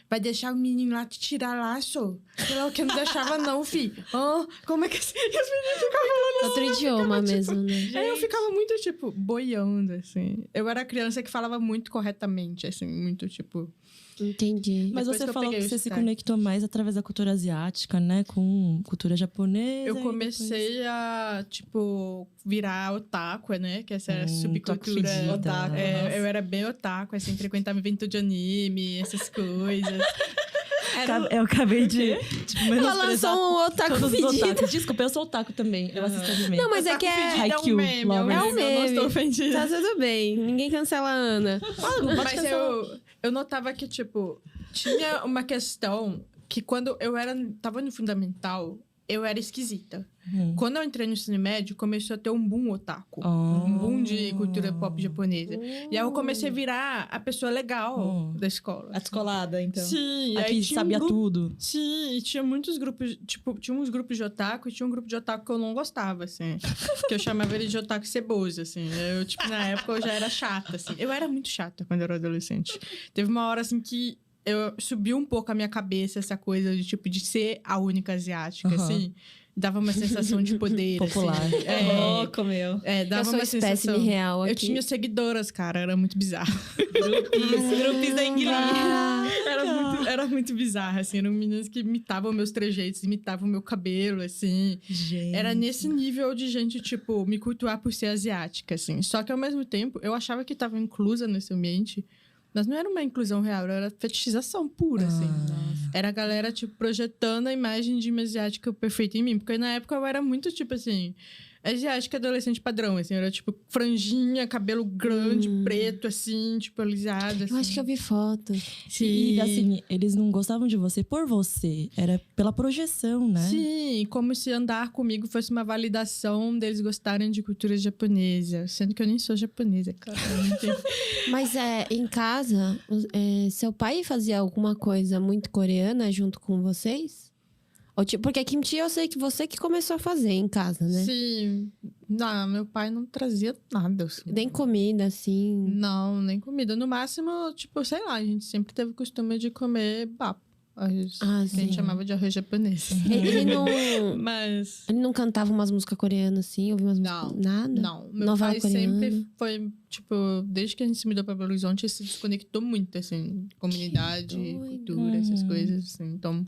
vai deixar o menino lá te tirar laço? Sei lá o que, não deixava não, fi. Como é que... Assim? E os meninos ficavam falando Outro idioma mesmo, né? Aí eu ficava muito, tipo, boiando, assim. Eu era criança que falava muito corretamente, assim. Muito, tipo... Entendi. Mas Depois você que eu falou que peguei o você se sotaque. conectou mais através da cultura asiática, né? Com cultura japonesa. Eu e comecei a, tipo, virar otaku, né? Que essa era a Tô subcultura. fedida. Otaku. Eu era bem otaku, assim, frequentava evento de anime, essas coisas. Eu acabei de... Tipo, Ela lançou um otaku todos os fedido. otakus. Desculpa, eu sou otaku também. Eu assisto anime. Não, mas é que é... Haikyuu, um meme, lover. É um eu não meme. estou ofendida. Tá tudo bem. Ninguém cancela a Ana. Mas eu notava que, tipo, tinha uma questão que quando eu tava no fundamental, eu era esquisita. Quando eu entrei no ensino médio, começou a ter um boom otaku. Um boom de cultura pop japonesa. E aí eu comecei a virar a pessoa legal da escola. A descolada, então. Sim, e aí Aqui tinha sabia um grupo... tudo. Sim, e tinha muitos grupos, tipo, tinha uns grupos de otaku e tinha um grupo de otaku que eu não gostava, assim. Que eu chamava ele de otaku ceboso, assim. Eu, tipo, na época eu já era chata, assim. Eu era muito chata quando eu era adolescente. Teve uma hora, assim, que eu subiu um pouco a minha cabeça essa coisa de, tipo, de ser a única asiática, assim. Dava uma sensação de poder, Popular. assim. Louco, meu. Dava Eu sou uma espécime sensação... real aqui. Eu tinha seguidoras, cara, era muito bizarro. Grupos da Ingrid. Era muito bizarro, assim. Eram meninas que imitavam meus trejeitos, imitavam meu cabelo, assim. Gente. Era nesse nível de gente, tipo, me cultuar por ser asiática, assim. Só que, ao mesmo tempo, eu achava que estava inclusa nesse ambiente. Mas não era uma inclusão real, era fetichização pura, assim. Era a galera, tipo, projetando a imagem de uma asiática perfeita em mim. Porque na época eu era muito, tipo, assim... Asiática adolescente padrão, assim. Eu era, tipo, franjinha, cabelo grande, preto, assim, tipo, alisado, assim. Eu acho que eu vi foto. E, assim, eles não gostavam de você por você. Era pela projeção, né? Sim, como se andar comigo fosse uma validação deles gostarem de cultura japonesa. Sendo que eu nem sou japonesa, claramente. Mas em casa, seu pai fazia alguma coisa muito coreana junto com vocês? Ou, tipo, porque kimchi eu sei que você que começou a fazer em casa, né? Sim. Não, meu pai não trazia nada, assim. Nem comida, assim. Não, nem comida. No máximo, tipo, sei lá, a gente sempre teve o costume de comer bap. Arroz, que a sim. gente chamava de arroz japonês. Ele não... Mas... Ele não cantava umas músicas coreanas, assim? Ouvia umas Não, músicas... Nada? Não, meu Novela pai coreana. sempre foi, tipo, desde que a gente se mudou pra Belo Horizonte, ele se desconectou muito, assim, comunidade, doido. cultura, essas coisas, assim. Então,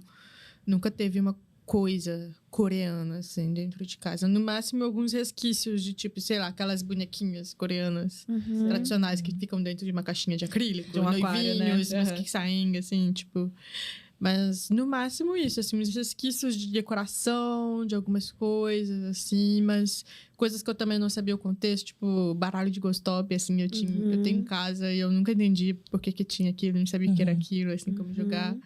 nunca teve uma coisa coreana, assim, dentro de casa. No máximo, alguns resquícios de, tipo, sei lá, aquelas bonequinhas coreanas tradicionais que ficam dentro de uma caixinha de acrílico, De um aquário, né? noivinhos, umas Uhum. que saem, assim, tipo... Mas, no máximo, isso, assim, uns resquícios de decoração, de algumas coisas, assim, mas coisas que eu também não sabia o contexto, tipo, baralho de gostop, assim, eu tenho em casa e eu nunca entendi por que tinha aquilo, não sabia o que era aquilo, assim, como jogar.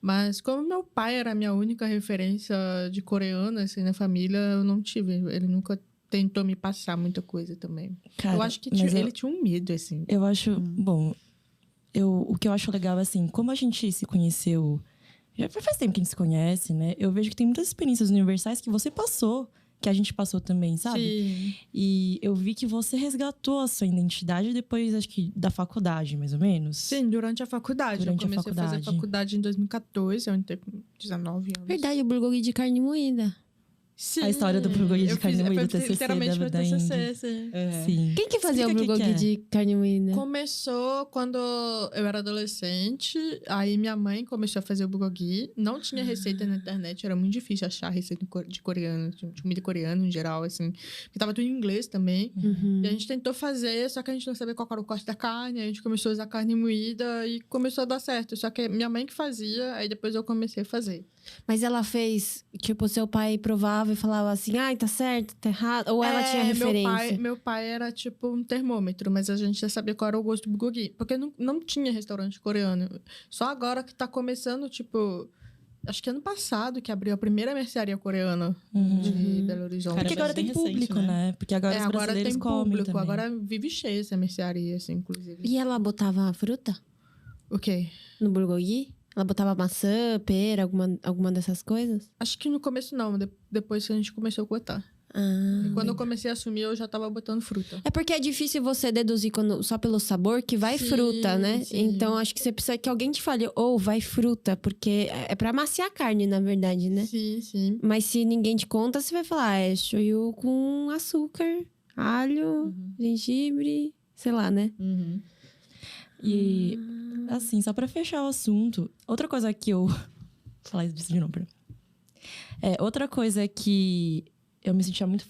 Mas, como meu pai era a minha única referência de coreana, assim, na família, eu não tive, ele nunca tentou me passar muita coisa também. Cara, eu acho que mas ele tinha um medo, assim. Eu acho... Bom, o que eu acho legal é assim, como a gente se conheceu... Já faz tempo que a gente se conhece, né? Eu vejo que tem muitas experiências universais que você passou, que a gente passou também, sabe? Sim. E eu vi que você resgatou a sua identidade depois, acho que, da faculdade, mais ou menos. Sim, durante a faculdade. Durante a eu comecei a fazer faculdade. faculdade em 2014, eu entrei com 19 anos. Verdade, o bulgogi de carne moída. Sim, A história do bulgogi de eu carne fiz- moída, foi TCC literalmente da meu TCC, Índia. sim. Sim. Quem que fazia o Explica o que bulgogi que é. de carne moída? Começou quando eu era adolescente, aí minha mãe começou a fazer o bulgogi. Não tinha receita na internet, era muito difícil achar receita de coreano, de comida coreana em geral, assim. Porque tava tudo em inglês também. Uhum. E a gente tentou fazer, só que a gente não sabia qual era o corte da carne. A gente começou a usar carne moída e começou a dar certo. Só que minha mãe que fazia, aí depois eu comecei a fazer. Mas ela fez, tipo, seu pai provava e falava assim, ai, tá certo, tá errado. Ou ela tinha referência? Meu pai era tipo um termômetro, mas a gente já sabia qual era o gosto do bulgogi. Porque não tinha restaurante coreano. Só agora que tá começando, tipo... Acho que ano passado que abriu a primeira mercearia coreana de Belo Horizonte. Cara, Porque agora bem tem recente, público, né? né? Porque agora os Agora brasileiros tem comem público. também. Agora vive cheia essa mercearia, assim, inclusive. E ela botava fruta O quê? no bulgogi? Ela botava maçã, pera, alguma dessas coisas? Acho que no começo não, depois que a gente começou a cotar. Ah. E quando eu comecei a assumir, eu já tava botando fruta. É porque é difícil você deduzir só pelo sabor que vai Sim, fruta, né? sim. Então acho que você precisa que alguém te fale, vai fruta, porque é pra amaciar a carne, na verdade, né? Sim, sim. Mas se ninguém te conta, você vai falar, é shoyu com açúcar, alho, gengibre, sei lá, né? Uhum. E, assim, só pra fechar o assunto, outra coisa que eu... Vou falar disso de novo, peraí. Outra coisa que eu me sentia muito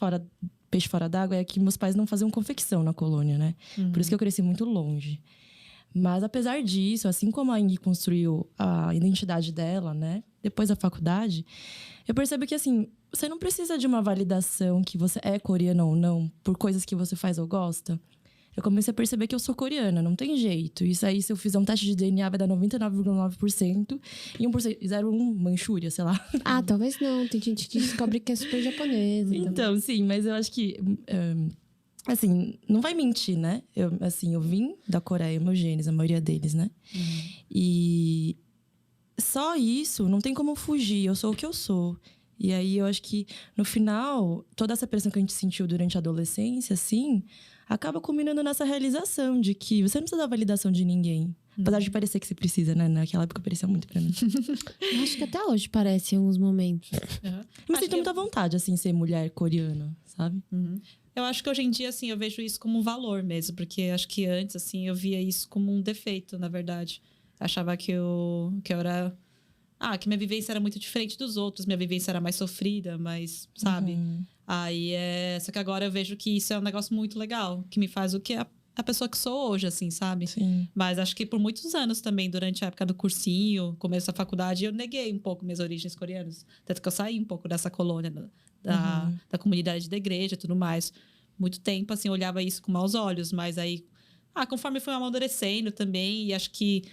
peixe fora d'água é que meus pais não faziam confecção na colônia, né? Por isso que eu cresci muito longe. Mas, apesar disso, assim como a Ingrid construiu a identidade dela, né? Depois da faculdade, eu percebo que, assim, você não precisa de uma validação que você é coreana ou não por coisas que você faz ou gosta. Eu comecei a perceber que eu sou coreana, não tem jeito. Isso aí, se eu fizer um teste de DNA, vai dar 99,9% e 1%, 0,1% Manchúria, sei lá. Ah, talvez não. Tem gente que descobre que é super japonesa. Então, sim, mas eu acho que... assim, não vai mentir, né? Eu vim da Coreia, meus genes, a maioria deles, né? E só isso, não tem como fugir. Eu sou o que eu sou. E aí, eu acho que, no final, toda essa pressão que a gente sentiu durante a adolescência, assim... acaba culminando nessa realização de que você não precisa dar validação de ninguém. Apesar de parecer que você precisa, né? Naquela época parecia muito pra mim. Eu acho que até hoje parece em alguns momentos. Uhum. Mas Acho sinto muita vontade, assim, ser mulher coreana, sabe? Eu acho que hoje em dia, assim, eu vejo isso como um valor mesmo. Porque acho que antes, assim, eu via isso como um defeito, na verdade. Achava que eu era... que minha vivência era muito diferente dos outros. Minha vivência era mais sofrida, mais, sabe? Aí Só que agora eu vejo que isso é um negócio muito legal. Que me faz o que a pessoa que sou hoje, assim, sabe? Sim. Mas acho que por muitos anos também, durante a época do cursinho, começo da faculdade, eu neguei um pouco minhas origens coreanas. Tanto que eu saí um pouco dessa colônia, da comunidade da igreja e tudo mais. Muito tempo, assim, eu olhava isso com maus olhos. Mas aí, conforme fui amadurecendo também, e acho que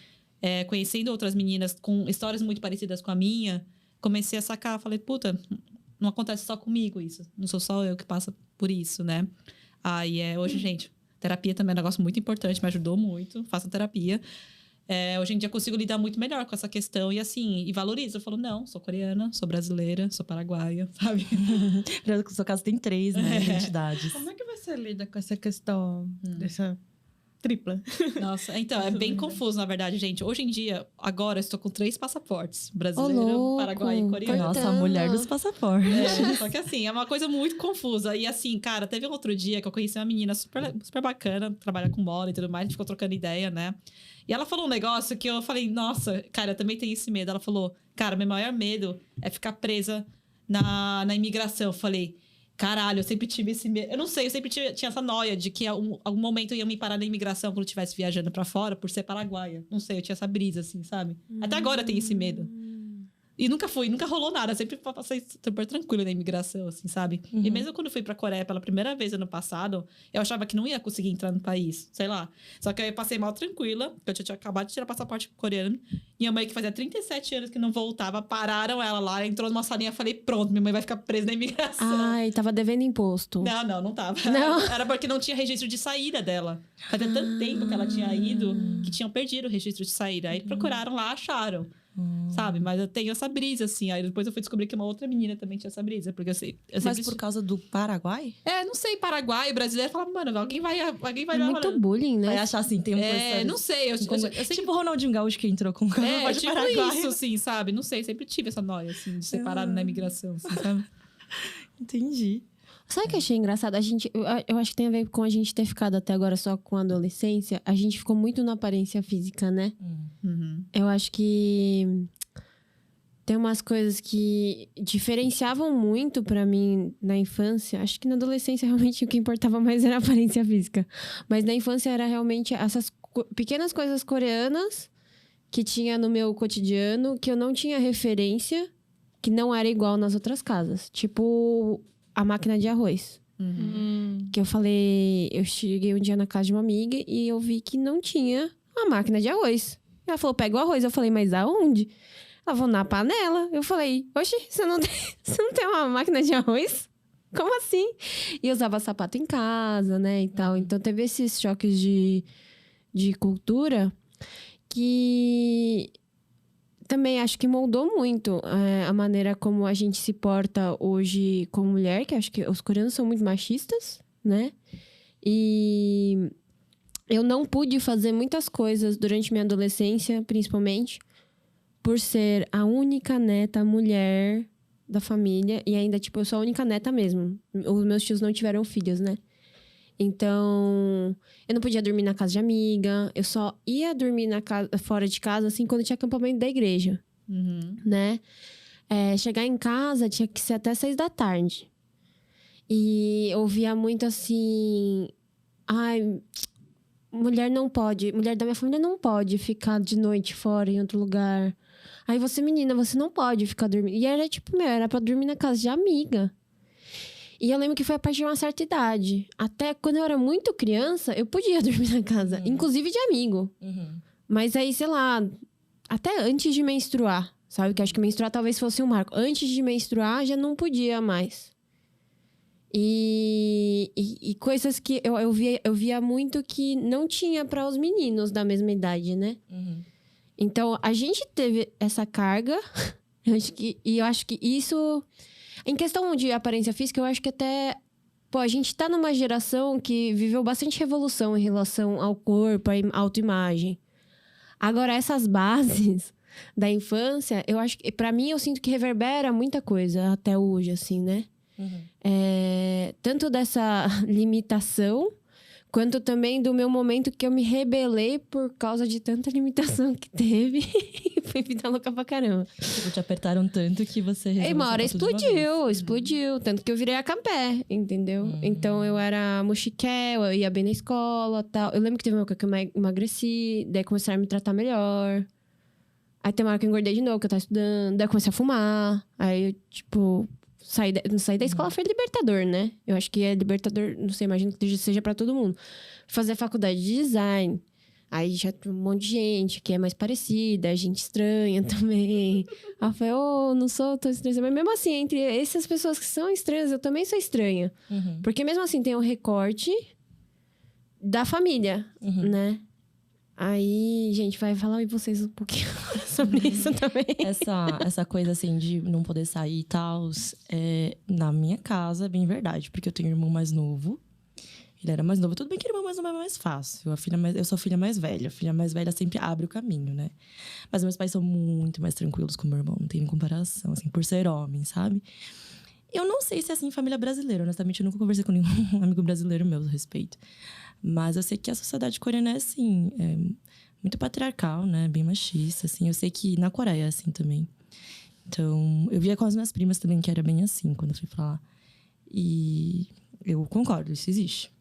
conhecendo outras meninas com histórias muito parecidas com a minha, comecei a sacar, falei, puta... não acontece só comigo isso. Não sou só eu que passo por isso, né? Aí hoje, gente, terapia também é um negócio muito importante, me ajudou muito. Faço terapia. Hoje em dia eu consigo lidar muito melhor com essa questão e assim, e valorizo. Eu falo, não, sou coreana, sou brasileira, sou paraguaia, sabe? No seu caso tem 3, né? Identidades. Como é que você lida com essa questão dessa tripla? Nossa, então, é bem confuso, na verdade, gente. Hoje em dia, agora, eu estou com 3 passaportes. Brasileiro, paraguaio e coreano. Nossa, a mulher dos passaportes. Só que assim, é uma coisa muito confusa. E assim, cara, teve um outro dia que eu conheci uma menina super, super bacana, trabalha com moda e tudo mais, a gente ficou trocando ideia, né? E ela falou um negócio que eu falei, nossa, cara, eu também tenho esse medo. Ela falou, cara, meu maior medo é ficar presa na imigração. Eu falei, caralho, eu sempre tive esse medo. Eu não sei, eu sempre tinha essa noia de que algum momento eu ia me parar na imigração quando eu estivesse viajando pra fora por ser paraguaia. Não sei, eu tinha essa brisa, assim, sabe? Até agora eu tenho esse medo. E nunca rolou nada. Eu sempre passei super tranquilo na imigração, assim, sabe? E mesmo quando fui pra Coreia pela primeira vez ano passado, eu achava que não ia conseguir entrar no país, sei lá. Só que aí eu passei mal tranquila, porque eu tinha acabado de tirar passaporte coreano. E a mãe, que fazia 37 anos que não voltava, pararam ela lá, entrou numa salinha e falei, pronto, minha mãe vai ficar presa na imigração. Ai, tava devendo imposto. Não tava. Não? Era porque não tinha registro de saída dela. Fazia tanto tempo que ela tinha ido que tinham perdido o registro de saída. Aí procuraram lá, acharam. Sabe? Mas eu tenho essa brisa, assim. Aí depois eu fui descobrir que uma outra menina também tinha essa brisa. Porque eu Mas sempre... por causa do Paraguai? não sei, Paraguai, brasileiro, fala, mano, alguém vai É dar muito uma... bullying, né? Vai achar assim, tem um não sei, eu sempre... Tipo o Ronaldinho Gaúcho que entrou com o carnaval de tipo Paraguai. isso, assim, sabe? Não sei, sempre tive essa noia, assim, de separado na imigração, assim, sabe? Entendi. Sabe o que eu achei engraçado? Eu acho que tem a ver com a gente ter ficado até agora só com a adolescência. A gente ficou muito na aparência física, né? Uhum. Eu acho que tem umas coisas que diferenciavam muito pra mim na infância. Acho que na adolescência realmente o que importava mais era a aparência física. Mas na infância era realmente essas pequenas coisas coreanas que tinha no meu cotidiano que eu não tinha referência, que não era igual nas outras casas. Tipo a máquina de arroz. Que eu cheguei um dia na casa de uma amiga e eu vi que não tinha a máquina de arroz. Ela falou, pega o arroz. Eu falei, mas aonde? Ela falou, na panela. Eu falei, oxe, você não tem uma máquina de arroz? Como assim? E eu usava sapato em casa, né, e tal. Então teve esses choques de cultura que também acho que moldou muito a maneira como a gente se porta hoje como mulher, que acho que os coreanos são muito machistas, né? E eu não pude fazer muitas coisas durante minha adolescência, principalmente, por ser a única neta mulher da família. E ainda, tipo, eu sou a única neta mesmo. Os meus tios não tiveram filhos, né? Então, eu não podia dormir na casa de amiga. Eu só ia dormir fora de casa, assim, quando tinha acampamento da igreja, né? Chegar em casa tinha que ser até 6 da tarde. E eu ouvia muito assim... Ai, mulher da minha família não pode ficar de noite fora em outro lugar. Aí você, menina, você não pode ficar dormindo. E era tipo, era pra dormir na casa de amiga. E eu lembro que foi a partir de uma certa idade. Até quando eu era muito criança, eu podia dormir na casa. Inclusive de amigo. Mas aí, sei lá, até antes de menstruar. Sabe? Que acho que menstruar talvez fosse um marco. Antes de menstruar, já não podia mais. E coisas que eu via muito que não tinha para os meninos da mesma idade, né? Então, a gente teve essa carga. Eu acho que isso... Em questão de aparência física, eu acho que até... Pô, a gente tá numa geração que viveu bastante revolução em relação ao corpo, à autoimagem. Agora, essas bases da infância, eu acho que... Pra mim, eu sinto que reverbera muita coisa até hoje, assim, né? Tanto dessa limitação... Quanto também do meu momento que eu me rebelei por causa de tanta limitação que teve. E foi vida louca pra caramba. Tipo, te apertaram tanto que você resolveu. E uma hora explodiu. Tanto que eu virei acampé, entendeu? Então eu era mochiquel, eu ia bem na escola e tal. Eu lembro que teve uma época que eu emagreci, daí começaram a me tratar melhor. Aí tem uma hora que eu engordei de novo, que eu tava estudando. Daí eu comecei a fumar. Aí eu, tipo... Sair da escola foi libertador, né? Eu acho que é libertador, não sei, imagino que seja pra todo mundo. Fazer faculdade de design. Aí já tem um monte de gente que é mais parecida, gente estranha também. Aí eu falei, não sou tão estranha. Mas mesmo assim, entre essas pessoas que são estranhas, eu também sou estranha. Porque mesmo assim tem um recorte da família, né? Aí, gente, vai falar aí vocês um pouquinho sobre isso também. Essa coisa, assim, de não poder sair e tal, na minha casa é bem verdade. Porque eu tenho um irmão mais novo. Ele era mais novo. Tudo bem que irmão mais novo é mais fácil. Eu sou a filha mais velha. A filha mais velha sempre abre o caminho, né? Mas meus pais são muito mais tranquilos com o meu irmão. Não tem nem comparação, assim, por ser homem, sabe? Eu não sei se é assim em família brasileira. Honestamente, eu nunca conversei com nenhum amigo brasileiro meu a respeito. Mas eu sei que a sociedade coreana é assim, muito patriarcal, né? Bem machista, assim. Eu sei que na Coreia é assim também. Então, eu via com as minhas primas também que era bem assim, quando eu fui pra lá. E eu concordo, isso existe.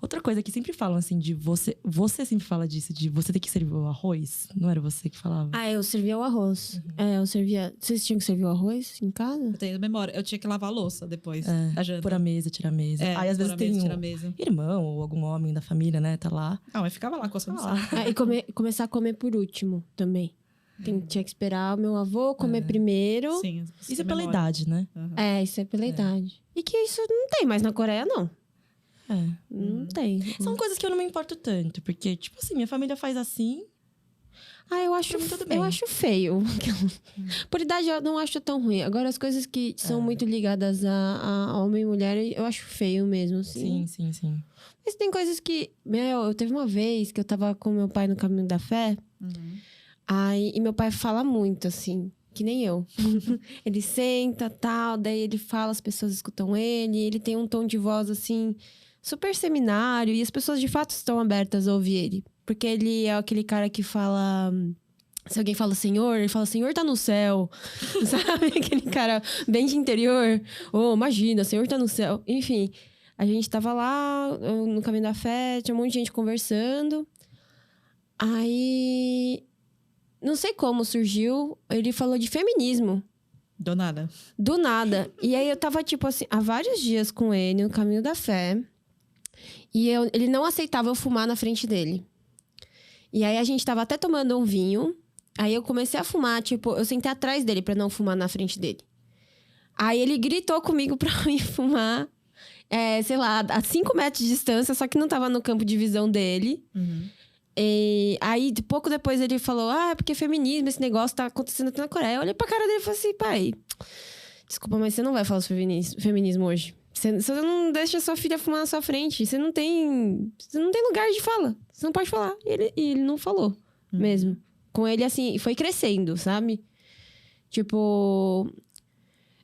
Outra coisa que sempre falam, assim, de você... Você sempre fala disso, de você ter que servir o arroz. Não era você que falava? Eu servia o arroz. Eu servia... Vocês tinham que servir o arroz em casa? Eu tenho memória. Eu tinha que lavar a louça depois da janta. Pôr a mesa, tirar a mesa. Aí, às vezes, tem um irmão ou algum homem da família, né? Tá lá. Não, mas ficava lá coçando o saco. E começar a comer por último também. Tinha que esperar o meu avô comer primeiro. Sim, isso é pela idade, né? Isso é pela idade. E que isso não tem mais na Coreia, não. Não tem. São coisas que eu não me importo tanto. Porque, tipo assim, minha família faz assim... Eu acho feio. Por idade, eu não acho tão ruim. Agora, as coisas que são muito ligadas a homem e mulher, eu acho feio mesmo, assim. Sim. Mas tem coisas que... eu teve uma vez que eu tava com meu pai no Caminho da Fé. E meu pai fala muito, assim, que nem eu. Ele senta, tal, daí ele fala, as pessoas escutam ele. Ele tem um tom de voz, assim, super seminário. E as pessoas, de fato, estão abertas a ouvir ele. Porque ele é aquele cara que fala... Se alguém fala Senhor, ele fala Senhor tá no céu. Sabe? Aquele cara bem de interior. Oh, imagina, Senhor tá no céu. Enfim, a gente tava lá no Caminho da Fé, tinha um monte de gente conversando. Aí... Não sei como surgiu, ele falou de feminismo. Do nada. Do nada. E aí eu tava, tipo assim, há vários dias com ele no Caminho da Fé. E ele não aceitava eu fumar na frente dele. E aí a gente tava até tomando um vinho. Aí eu comecei a fumar, tipo, eu sentei atrás dele pra não fumar na frente dele. Aí ele gritou comigo pra eu ir fumar, sei lá, a 5 metros de distância, só que não tava no campo de visão dele. E aí, pouco depois, ele falou, porque feminismo, esse negócio tá acontecendo aqui na Coreia. Eu olhei pra cara dele e falei assim, pai, desculpa, mas você não vai falar sobre feminismo hoje. Você não deixa sua filha fumar na sua frente. Você não tem lugar de fala. Você não pode falar. E ele não falou mesmo. Com ele, assim, foi crescendo, sabe? Tipo...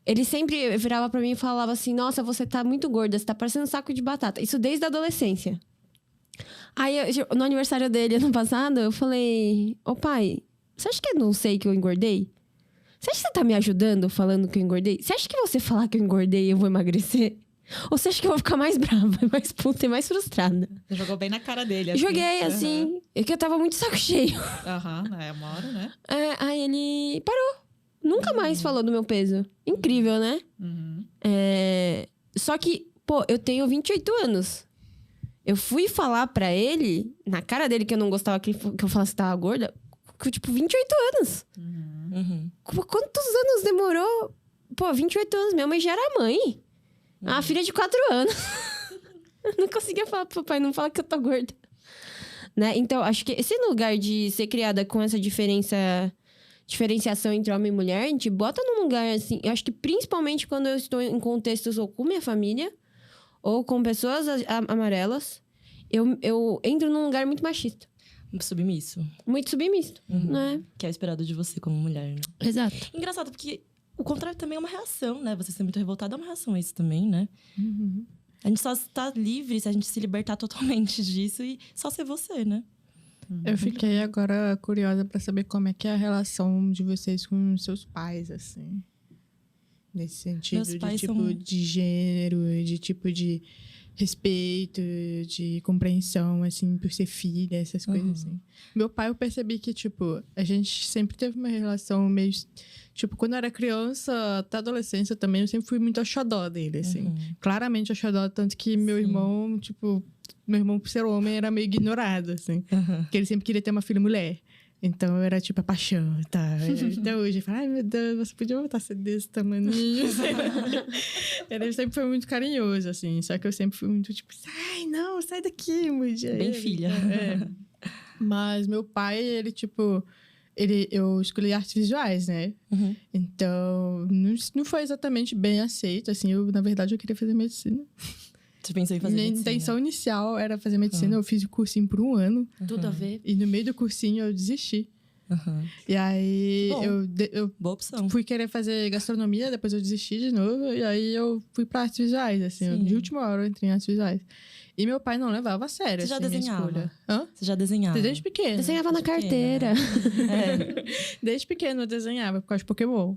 Ele sempre virava pra mim e falava assim... Nossa, você tá muito gorda, você tá parecendo um saco de batata. Isso desde a adolescência. Aí, no aniversário dele, ano passado, eu falei... Ô pai, você acha que eu não sei que eu engordei? Você acha que você tá me ajudando falando que eu engordei? Você acha que você falar que eu engordei eu vou emagrecer? Ou você acha que eu vou ficar mais brava, mais puta e mais frustrada? Você jogou bem na cara dele, assim. Joguei, assim. É que eu tava muito saco cheio. É uma hora, né? Aí ele parou. Nunca mais falou do meu peso. Incrível, né? Só que, pô, eu tenho 28 anos. Eu fui falar pra ele, na cara dele, que eu não gostava que eu falasse que tava gorda, com, tipo, 28 anos. Quantos anos demorou? Pô, 28 anos. Minha mãe já era mãe. A filha de 4 anos. Eu não conseguia falar pro papai, não fala que eu tô gorda. Né? Então, acho que esse lugar de ser criada com essa diferenciação entre homem e mulher, a gente bota num lugar assim... Eu acho que principalmente quando eu estou em contextos ou com minha família, ou com pessoas amarelas, eu entro num lugar muito machista. Submisso. Muito submisso, né? Que é esperado de você como mulher, né? Exato. Engraçado, porque o contrário também é uma reação, né? Você ser muito revoltado é uma reação a isso também, né? A gente só está livre se a gente se libertar totalmente disso e só ser você, né? Eu fiquei agora curiosa pra saber como é que é a relação de vocês com seus pais, assim. Nesse sentido Meus de pais tipo são... de gênero, de tipo de respeito, de compreensão, assim, por ser filha, essas coisas, assim. Meu pai, eu percebi que, tipo, a gente sempre teve uma relação meio... Tipo, quando eu era criança, até adolescência também, eu sempre fui muito a xodó dele, assim. Claramente a xodó, tanto que meu irmão, tipo... Meu irmão, por ser homem, era meio ignorado, assim. Porque ele sempre queria ter uma filha mulher. Então, eu era, tipo, a paixão, tá? Até hoje, eu falo, ai, meu Deus, você podia voltar a ser desse tamaninho. Ele sempre foi muito carinhoso, assim. Só que eu sempre fui muito, tipo, sai daqui, mulher. Bem filha. Mas meu pai, ele, tipo... Eu escolhi artes visuais, né? Então, não foi exatamente bem aceito, assim. Na verdade, eu queria fazer medicina. Você pensou em fazer Minha medicina? intenção inicial era fazer medicina. Eu fiz o cursinho por 1 ano. Tudo a ver. E no meio do cursinho, eu desisti. E aí, eu Boa opção. fui querer fazer gastronomia, depois eu desisti de novo. E aí, eu fui pra artes visuais, assim. De última hora, eu entrei em artes visuais. E meu pai não levava a sério, Você já assim, minha desenhava? escolha. Hã? Você já desenhava? Desde pequeno. Desenhava na carteira. Desde pequeno eu desenhava, por causa de Pokémon.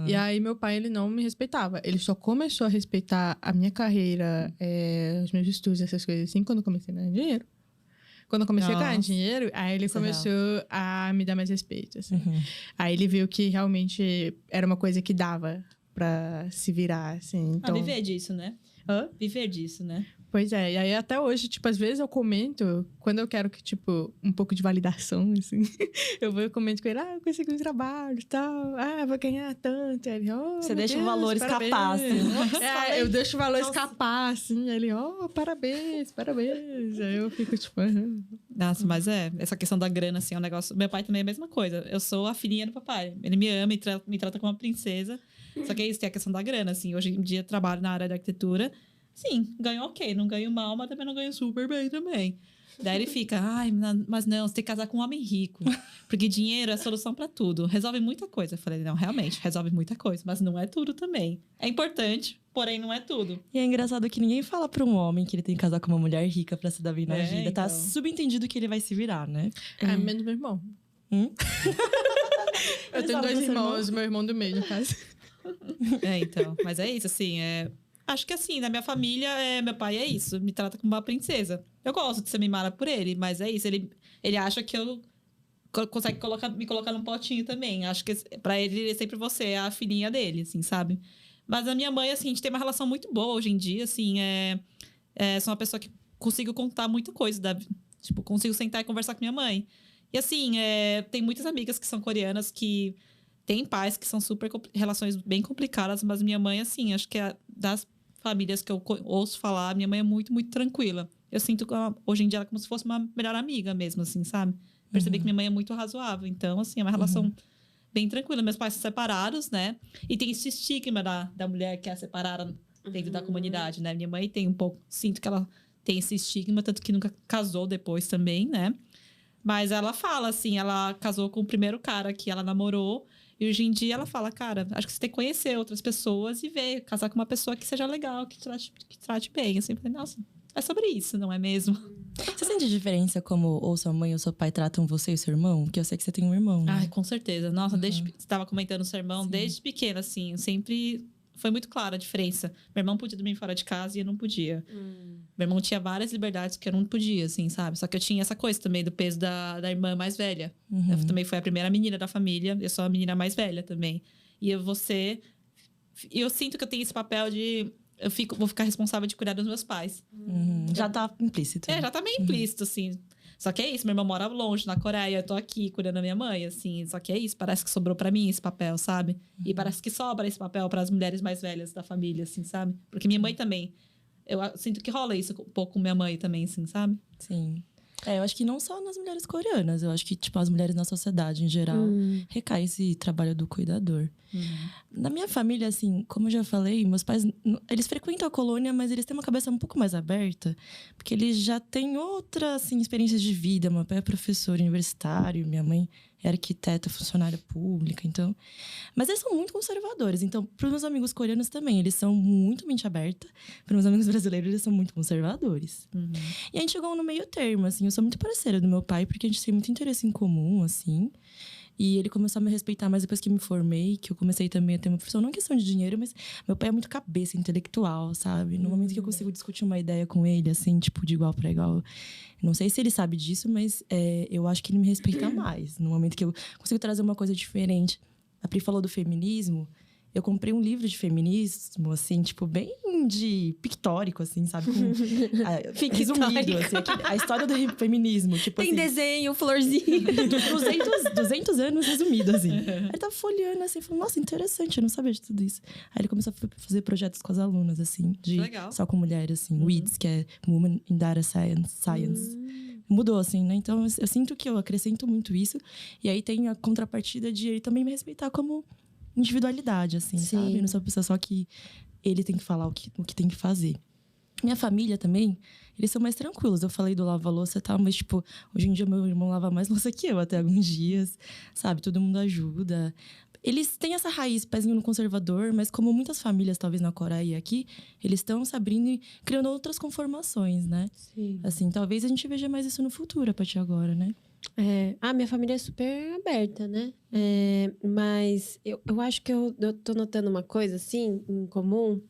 E aí, meu pai, ele não me respeitava. Ele só começou a respeitar a minha carreira, os meus estudos, essas coisas assim, quando eu comecei a ganhar dinheiro. Quando eu comecei a ganhar dinheiro, aí ele começou a me dar mais respeito, assim. Aí ele viu que realmente era uma coisa que dava pra se virar, assim. Então... viver disso, né? Viver disso, né? Pois é, e aí até hoje, tipo, às vezes eu comento, quando eu quero que, tipo, um pouco de validação, assim, eu comento com ele, eu consegui um trabalho e tal, vou ganhar tanto. Aí ele, você deixa o valor escapar, assim. Eu deixo o valor escapar, assim, aí ele, parabéns. Aí eu fico, tipo... Nossa, mas essa questão da grana, assim, é um negócio... Meu pai também é a mesma coisa. Eu sou a filhinha do papai. Ele me ama e me trata como uma princesa. Só que é isso, tem a questão da grana, assim. Hoje em dia, trabalho na área da arquitetura. Sim, ganho ok. Não ganho mal, mas também não ganho super bem também. Daí ele fica, ai, mas não, você tem que casar com um homem rico. Porque dinheiro é a solução pra tudo. Resolve muita coisa. Eu falei, não, realmente, resolve muita coisa. Mas não é tudo também. É importante, porém não é tudo. E é engraçado que ninguém fala pra um homem que ele tem que casar com uma mulher rica pra se dar bem na vida. Então. Tá subentendido que ele vai se virar, né? Menos meu irmão. Eu tenho sabe 2 do seu irmãos, meu irmão do meio, no caso. Então. Mas é isso, assim, Acho que assim, na minha família, meu pai é isso. Me trata como uma princesa. Eu gosto de ser mimada por ele, mas é isso. Ele acha que eu consegue me colocar num potinho também. Acho que pra ele, sempre você é a filhinha dele, assim, sabe? Mas a minha mãe, assim, a gente tem uma relação muito boa hoje em dia, assim. Sou uma pessoa que consigo contar muita coisa. Tipo, consigo sentar e conversar com minha mãe. E assim, tem muitas amigas que são coreanas que têm pais que são super... relações bem complicadas, mas minha mãe, assim, acho que das famílias que eu ouço falar, minha mãe é muito, muito tranquila. Eu sinto hoje em dia ela como se fosse uma melhor amiga mesmo, assim, sabe? Percebi que minha mãe é muito razoável. Então, assim, é uma relação bem tranquila. Meus pais são separados, né? E tem esse estigma da mulher que é separada dentro da comunidade, né? Minha mãe tem um pouco... Sinto que ela tem esse estigma, tanto que nunca casou depois também, né? Mas ela fala, assim, ela casou com o primeiro cara que ela namorou. E hoje em dia ela fala, cara, acho que você tem que conhecer outras pessoas e ver, casar com uma pessoa que seja legal, que trate bem. Assim, falei, nossa, é sobre isso, não é mesmo? Você sente diferença como ou sua mãe ou seu pai tratam você e seu irmão? Porque eu sei que você tem um irmão, né? Ai, com certeza. Nossa, você estava comentando o seu irmão, desde pequena, assim, sempre foi muito clara a diferença. Meu irmão podia dormir fora de casa e eu não podia. Meu irmão tinha várias liberdades que eu não podia, assim, sabe? Só que eu tinha essa coisa também do peso da irmã mais velha. Eu também fui a primeira menina da família, eu sou a menina mais velha também. E eu sinto que eu tenho esse papel de... vou ficar responsável de cuidar dos meus pais. Já tá implícito. Já tá meio implícito, assim. Só que é isso, meu irmão mora longe, na Coreia, eu tô aqui cuidando da minha mãe, assim. Só que é isso, parece que sobrou pra mim esse papel, sabe? E parece que sobra esse papel pras mulheres mais velhas da família, assim, sabe? Porque minha mãe também... Eu sinto que rola isso um pouco com minha mãe também, assim, sabe? Sim. Eu acho que não só nas mulheres coreanas. Eu acho que, tipo, as mulheres na sociedade, em geral, recai esse trabalho do cuidador. Na minha família, assim, como eu já falei, meus pais, eles frequentam a colônia, mas eles têm uma cabeça um pouco mais aberta. Porque eles já têm outras, assim, experiências de vida. Meu pai é professor universitário, minha mãe é arquiteta, funcionária pública, então... Mas eles são muito conservadores. Então, para os meus amigos coreanos também, eles são muito mente aberta. Para os meus amigos brasileiros, eles são muito conservadores. E a gente chegou no meio termo, assim. Eu sou muito parceira do meu pai, porque a gente tem muito interesse em comum, assim. E ele começou a me respeitar mais depois que me formei, que eu comecei também a ter uma profissão, não em questão de dinheiro, mas meu pai é muito cabeça intelectual, sabe? No momento que eu consigo discutir uma ideia com ele, assim, tipo, de igual para igual. Não sei se ele sabe disso, mas eu acho que ele me respeita mais. No momento que eu consigo trazer uma coisa diferente. A Pri falou do feminismo. Eu comprei um livro de feminismo, assim, tipo, bem de pictórico, assim, sabe? Resumido, assim, a história do feminismo. Tipo, Tem assim, desenho, florzinha. 200 anos resumido, assim. Aí ele tava folheando, assim, falou, nossa, interessante, eu não sabia de tudo isso. Aí ele começou a fazer projetos com as alunas, assim, só com mulheres, assim. WIDS, que é Women in Data Science. Mudou, assim, né? Então, eu sinto que eu acrescento muito isso. E aí tem a contrapartida de ele também me respeitar como individualidade, assim, sabe? Eu não sou uma pessoa só que ele tem que falar o que tem que fazer. Minha família também, eles são mais tranquilos. Eu falei do lava-louça e tal, mas, tipo, hoje em dia meu irmão lava mais louça que eu até alguns dias, sabe? Todo mundo ajuda. Eles têm essa raiz, pezinho no conservador, mas como muitas famílias, talvez na Coreia e aqui, eles estão se abrindo e criando outras conformações, né? Sim. Assim, talvez a gente veja mais isso no futuro, a partir de agora, né? Minha família é super aberta, né? Mas eu acho que eu tô notando uma coisa, assim, em comum.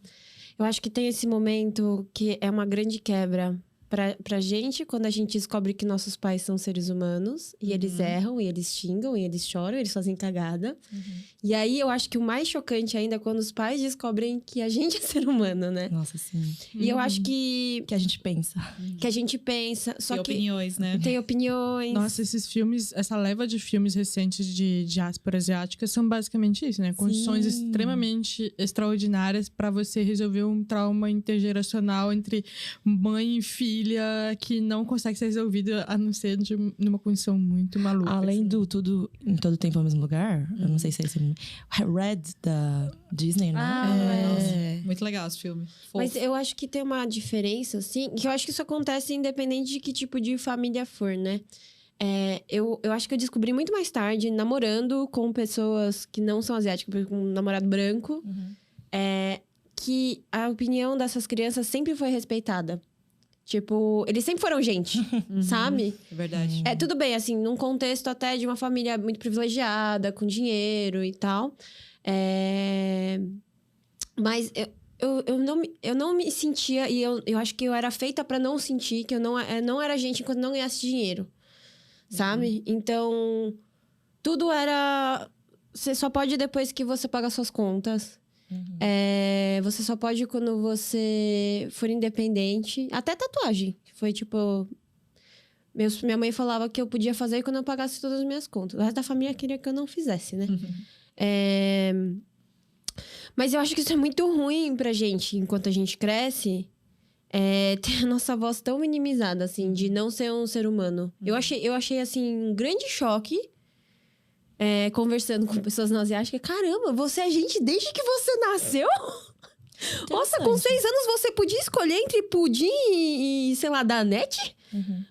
Eu acho que tem esse momento que é uma grande quebra pra gente, quando a gente descobre que nossos pais são seres humanos. E eles erram, e eles xingam, e eles choram, e eles fazem cagada. E aí, eu acho que o mais chocante ainda é quando os pais descobrem que a gente é ser humano, né? Nossa, sim. E eu acho que... Que a gente pensa. Que a gente pensa, só Tem que... opiniões, né? Tem opiniões. Nossa, esses filmes, essa leva de filmes recentes de diáspora asiática são basicamente isso, né? Condições extremamente extraordinárias para você resolver um trauma intergeracional entre mãe e filha que não consegue ser resolvido a não ser numa condição muito maluca. Além assim. do tudo em todo tempo ao mesmo lugar, eu não sei se é esse Red da Disney, né? Muito legal esse filme. Mas Fofo. eu acho que tem uma diferença, assim, que eu acho que isso acontece independente de que tipo de família for, né? Eu acho que eu descobri muito mais tarde, namorando com pessoas que não são asiáticas, com um namorado branco, que a opinião dessas crianças sempre foi respeitada. Tipo, eles sempre foram gente, sabe? É verdade. Tudo bem, assim, num contexto até de uma família muito privilegiada, com dinheiro e tal. Mas eu não me sentia, e eu acho que eu era feita pra não sentir que eu não era gente enquanto não ganhasse dinheiro, sabe? Então, tudo era... Você só pode depois que você paga suas contas. Você só pode quando você for independente. Até tatuagem. Que foi tipo... Minha mãe falava que eu podia fazer quando eu pagasse todas as minhas contas. O resto da família queria que eu não fizesse, né? Mas eu acho que isso é muito ruim pra gente, enquanto a gente cresce. Ter a nossa voz tão minimizada, assim, de não ser um ser humano. Eu achei assim, um grande choque. Conversando com pessoas não asiáticas. Caramba, você é gente desde que você nasceu? Nossa, com 6 anos você podia escolher entre pudim e sei lá, Danete?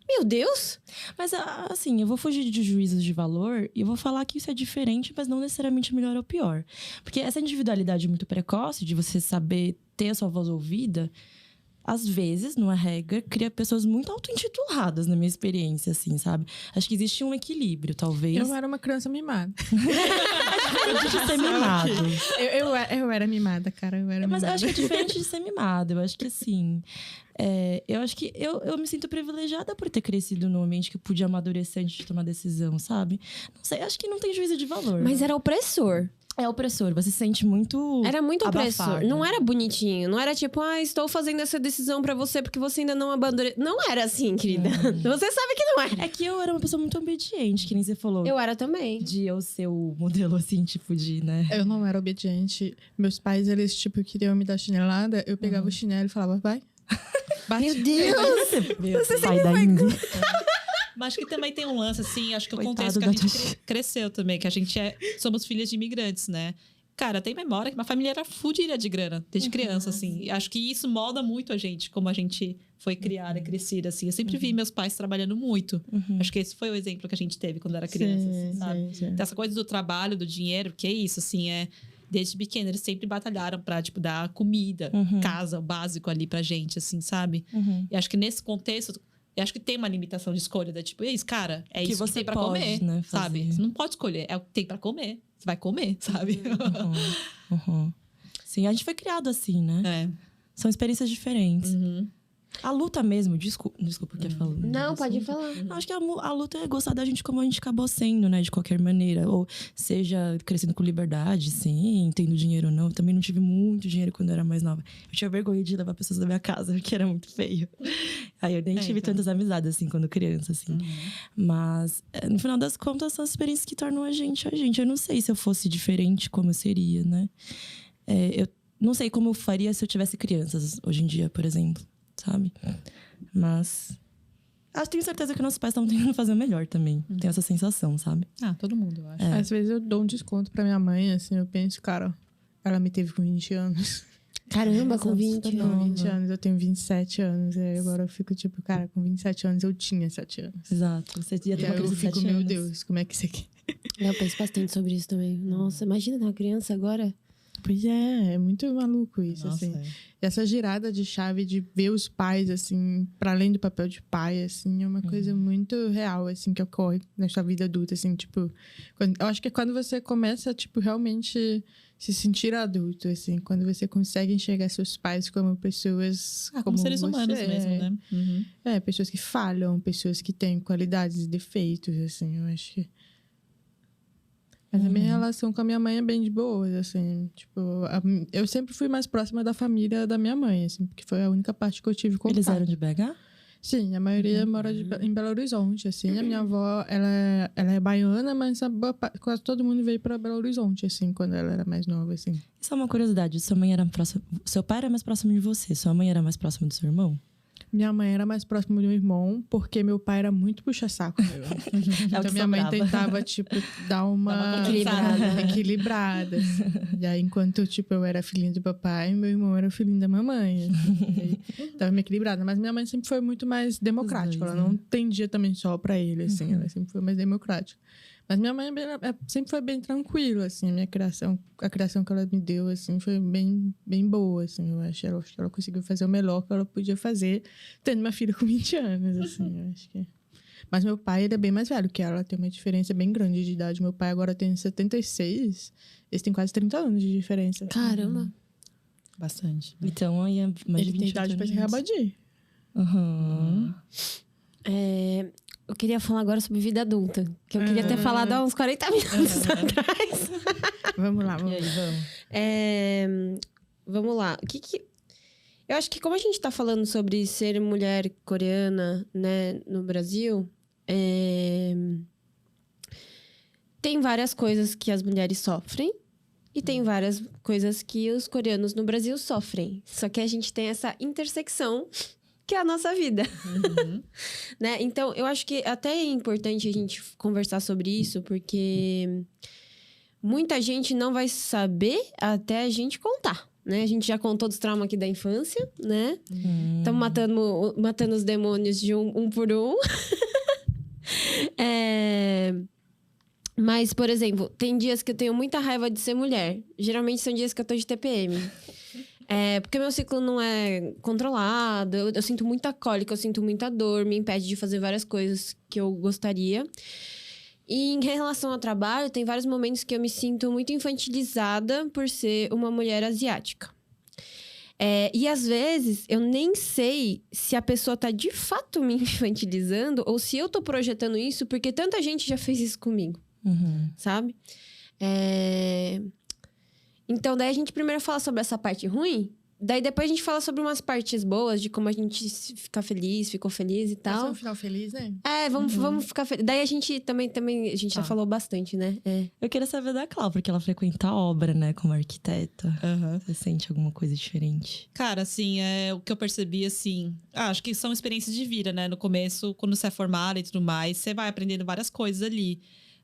Meu Deus! Mas, assim, eu vou fugir de juízos de valor e eu vou falar que isso é diferente, mas não necessariamente melhor ou pior. Porque essa individualidade muito precoce, de você saber ter a sua voz ouvida, às vezes, numa regra, cria pessoas muito auto-intituladas, na minha experiência, assim, sabe? Acho que existe um equilíbrio, talvez. Eu era uma criança mimada. É diferente de ser mimado. Eu era mimada, cara. Mas eu acho que é diferente de ser mimado. Eu acho que, assim... eu acho que eu me sinto privilegiada por ter crescido num ambiente que eu pude amadurecer antes de tomar decisão, sabe? Não sei, acho que não tem juízo de valor. Mas era opressor. É opressor, você se sente muito Era muito opressor. abafado. Não era bonitinho. Não era tipo, estou fazendo essa decisão pra você porque você ainda não abandonou. Não era assim, querida. Você sabe que não é. É que eu era uma pessoa muito obediente, que nem você falou. Eu era também. De eu ser o modelo, assim, tipo de, né? Eu não era obediente. Meus pais, eles, tipo, queriam me dar chinelada. Eu pegava o chinelo e falava, vai. Bate. Meu Deus! Você pai da Índia. Mas acho que também tem um lance, assim, acho que o Coitado contexto que da a gente Tati. cresceu também, que a gente somos filhas de imigrantes, né? Cara, tem memória que uma família era fodida de grana, desde criança, assim. E acho que isso molda muito a gente, como a gente foi criada, crescida, assim. Eu sempre vi meus pais trabalhando muito. Acho que esse foi o exemplo que a gente teve quando era criança, assim, sabe? Sim. Então, essa coisa do trabalho, do dinheiro, que é isso, assim, desde pequeno, eles sempre batalharam pra, tipo, dar comida, casa, o básico ali pra gente, assim, sabe? E acho que nesse contexto, eu acho que tem uma limitação de escolha, da tipo, é isso, cara, é Que isso que você tem pra pode, comer, né, sabe? fazer. Você não pode escolher, é o que tem pra comer. Você vai comer, sabe? Sim, a gente foi criado assim, né? São experiências diferentes. A luta mesmo, desculpa o que eu falo. Não, pode falar. Eu acho que a luta é gostar da gente como a gente acabou sendo, né? De qualquer maneira. Ou seja, crescendo com liberdade, sim, tendo dinheiro ou não. Eu também não tive muito dinheiro quando eu era mais nova. Eu tinha vergonha de levar pessoas da minha casa, porque era muito feio. Aí eu nem tive tantas amizades, assim, quando criança, assim. Mas, no final das contas, são as experiências que tornam a gente. Eu não sei se eu fosse diferente, como eu seria, né? Eu não sei como eu faria se eu tivesse crianças hoje em dia, por exemplo. Sabe? Mas tenho certeza que nossos pais estão tentando fazer o melhor também. Tenho essa sensação, sabe? Todo mundo, eu acho. Às vezes eu dou um desconto pra minha mãe, assim, eu penso, cara, ela me teve com 20 anos. Caramba, com 20 Não, 20 anos, eu tenho 27 anos. E aí agora eu fico tipo, cara, com 27 anos eu tinha 7 anos. Exato. Você ia ter E uma aí eu criança de fico, 7 meu anos. Deus, como é que você quer? Eu penso bastante sobre isso também. Nossa, imagina uma criança agora. Pois é muito maluco isso, Nossa, assim. E essa girada de chave de ver os pais, assim, para além do papel de pai, assim, é uma coisa muito real, assim, que ocorre na sua vida adulta, assim, tipo... eu acho que é quando você começa, tipo, realmente se sentir adulto, assim, quando você consegue enxergar seus pais como pessoas... como seres humanos você mesmo, né? Pessoas que falham, pessoas que têm qualidades e defeitos, assim, eu acho que... Mas a minha relação com a minha mãe é bem de boas, assim. Tipo, eu sempre fui mais próxima da família da minha mãe, assim, porque foi a única parte que eu tive contato. Eles eram de BH? Sim, a maioria mora em Belo Horizonte, assim. A minha avó, ela é baiana, mas quase todo mundo veio para Belo Horizonte, assim, quando ela era mais nova, assim. Isso é uma curiosidade. Sua mãe era próxima... Seu pai era mais próximo de você. Sua mãe era mais próxima do seu irmão? Minha mãe era mais próxima do meu irmão, porque meu pai era muito puxa-saco. Então, minha mãe tentava, tipo, dar uma equilibrada. Assim. E aí, enquanto, tipo, eu era filhinha do papai, meu irmão era filhinho da mamãe. Assim. Aí, tava me equilibrada. Mas minha mãe sempre foi muito mais democrática. Ela não tendia também só pra ele, assim. Ela sempre foi mais democrática. Mas minha mãe sempre foi bem tranquila, assim. A criação que ela me deu, assim, foi bem, bem boa, assim. Eu acho que ela conseguiu fazer o melhor que ela podia fazer, tendo uma filha com 20 anos, assim. Eu acho que... Mas meu pai, ele é bem mais velho que ela. Tem uma diferença bem grande de idade. Meu pai agora tem 76. Eles têm quase 30 anos de diferença. Caramba. Bastante. Então, aí é mais de 20 Ele tem idade pra se reabadir. Eu queria falar agora sobre vida adulta. Que eu queria ter falado há uns 40 minutos atrás. Vamos lá, E aí, vamos. Vamos lá. Eu acho que como a gente tá falando sobre ser mulher coreana, né, no Brasil, tem várias coisas que as mulheres sofrem e tem várias coisas que os coreanos no Brasil sofrem. Só que a gente tem essa intersecção que é a nossa vida. Né? Então, eu acho que até é importante a gente conversar sobre isso, porque muita gente não vai saber até a gente contar. Né? A gente já contou dos traumas aqui da infância, né? Estamos matando os demônios de um por um. Mas, por exemplo, tem dias que eu tenho muita raiva de ser mulher. Geralmente são dias que eu tô de TPM. Porque meu ciclo não é controlado, eu sinto muita cólica, eu sinto muita dor, me impede de fazer várias coisas que eu gostaria. E em relação ao trabalho, tem vários momentos que eu me sinto muito infantilizada por ser uma mulher asiática. E às vezes, eu nem sei se a pessoa tá de fato me infantilizando ou se eu tô projetando isso porque tanta gente já fez isso comigo, sabe? Então, daí a gente primeiro fala sobre essa parte ruim, daí depois a gente fala sobre umas partes boas, de como a gente ficou feliz e tal. Vai ser um final feliz, né? Vamos ficar felizes. Daí a gente também a gente já falou bastante, né? Eu queria saber da Clau, porque ela frequenta a obra, né, como arquiteta. Você sente alguma coisa diferente? Cara, assim, o que eu percebi, assim... acho que são experiências de vida, né? No começo, quando você é formada e tudo mais, você vai aprendendo várias coisas ali.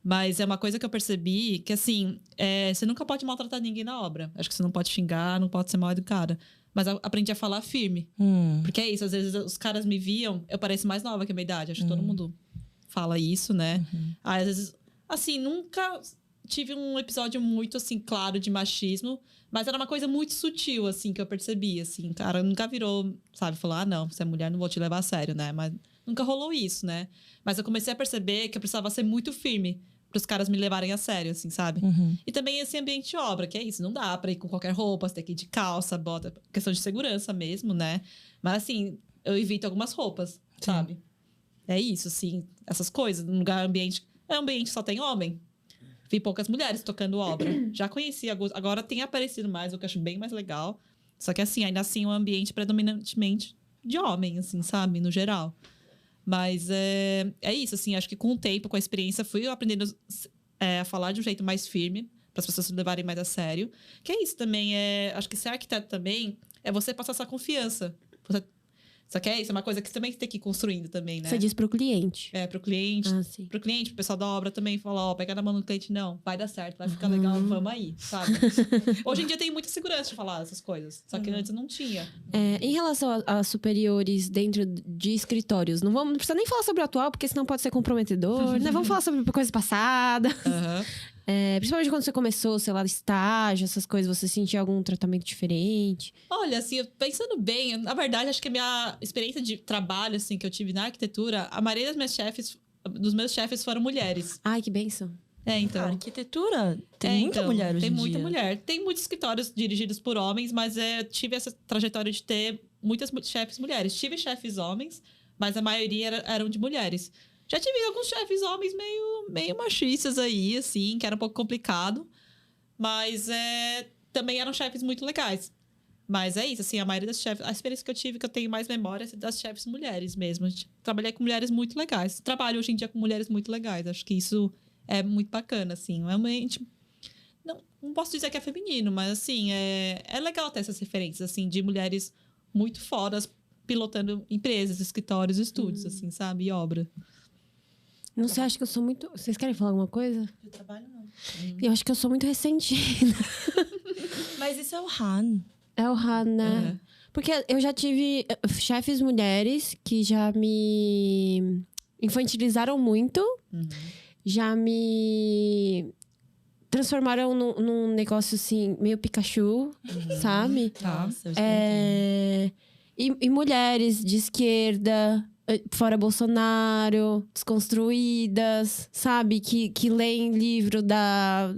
Mas é uma coisa que eu percebi que, assim, você nunca pode maltratar ninguém na obra. Acho que você não pode xingar, não pode ser mal educada. Mas eu aprendi a falar firme. Porque é isso, às vezes os caras me viam, eu pareço mais nova que a minha idade. Acho que todo mundo fala isso, né? Às vezes, assim, nunca tive um episódio muito, assim, claro de machismo. Mas era uma coisa muito sutil, assim, que eu percebi, assim. Cara, nunca virou, sabe, falou, não, você é mulher, não vou te levar a sério, né? Mas nunca rolou isso, né? Mas eu comecei a perceber que eu precisava ser muito firme para os caras me levarem a sério, assim, sabe? E também esse ambiente de obra, que é isso, não dá pra ir com qualquer roupa, você tem que ir de calça, bota, questão de segurança mesmo, né? Mas, assim, eu evito algumas roupas, sabe? É isso, assim, essas coisas. Num lugar, ambiente que só tem homem. Vi poucas mulheres tocando obra. Já conheci, agora tem aparecido mais, o que eu acho bem mais legal. Só que, assim, ainda assim, um ambiente predominantemente de homem, assim, sabe? No geral. Mas é isso, assim, acho que com o tempo, com a experiência, fui aprendendo a falar de um jeito mais firme, para as pessoas se levarem mais a sério. Que é isso também, acho que ser arquiteto também é você passar essa confiança. Só que é isso, é uma coisa que você também tem que ir construindo também, né? Você diz pro cliente. Pro cliente. Sim. Pro cliente, pro pessoal da obra também, falar, pega na mão do cliente, não, vai dar certo, vai ficar legal, vamos aí, sabe? Hoje em dia tem muita segurança de falar essas coisas, só que antes não tinha. Em relação a superiores dentro de escritórios, não precisa nem falar sobre o atual, porque senão pode ser comprometedor, né? Vamos falar sobre coisas passadas. Principalmente quando você começou, sei lá, estágio, essas coisas, você sentia algum tratamento diferente? Olha, assim, pensando bem, na verdade, acho que a minha experiência de trabalho, assim, que eu tive na arquitetura, a maioria dos meus chefes foram mulheres. Ai, que bênção. Então. A arquitetura tem muita mulher hoje em dia. Tem muita mulher. Tem muitos escritórios dirigidos por homens, mas tive essa trajetória de ter muitas chefes mulheres. Tive chefes homens, mas a maioria eram de mulheres. Já tive alguns chefes homens meio machistas aí, assim, que era um pouco complicado. Mas também eram chefes muito legais. Mas é isso, assim, a maioria das chefes... A experiência que eu tive, que eu tenho mais memória, é das chefes mulheres mesmo. Trabalhei com mulheres muito legais. Trabalho hoje em dia com mulheres muito legais. Acho que isso é muito bacana, assim. Realmente... Não posso dizer que é feminino, mas, assim, é legal ter essas referências, assim, de mulheres muito fodas pilotando empresas, escritórios, estúdios, assim, sabe? E obra. Não sei, acho que eu sou muito... Vocês querem falar alguma coisa? Eu trabalho não. Eu acho que eu sou muito ressentida. Mas isso é o Han. É o Han, né? Porque eu já tive chefes mulheres que já me infantilizaram muito. Já me transformaram num negócio, assim, meio Pikachu, sabe? Nossa, eu acho que E mulheres de esquerda, fora Bolsonaro, desconstruídas, sabe? Que leem livro da...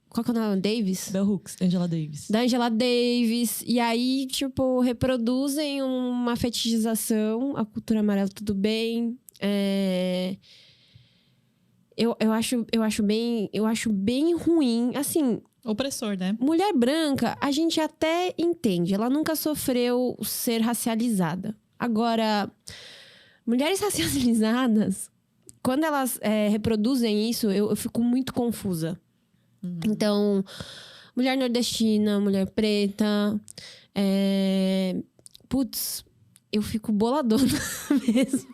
Qual que é o nome? Davis? Bell Hooks, Angela Davis. Da Angela Davis. E aí, tipo, reproduzem uma fetichização. A cultura amarela, tudo bem. Eu acho bem ruim. Assim, Opressor, né? mulher branca, a gente até entende. Ela nunca sofreu ser racializada. Agora, mulheres racializadas, quando elas reproduzem isso, eu fico muito confusa. Então, mulher nordestina, mulher preta. Putz, eu fico boladona mesmo.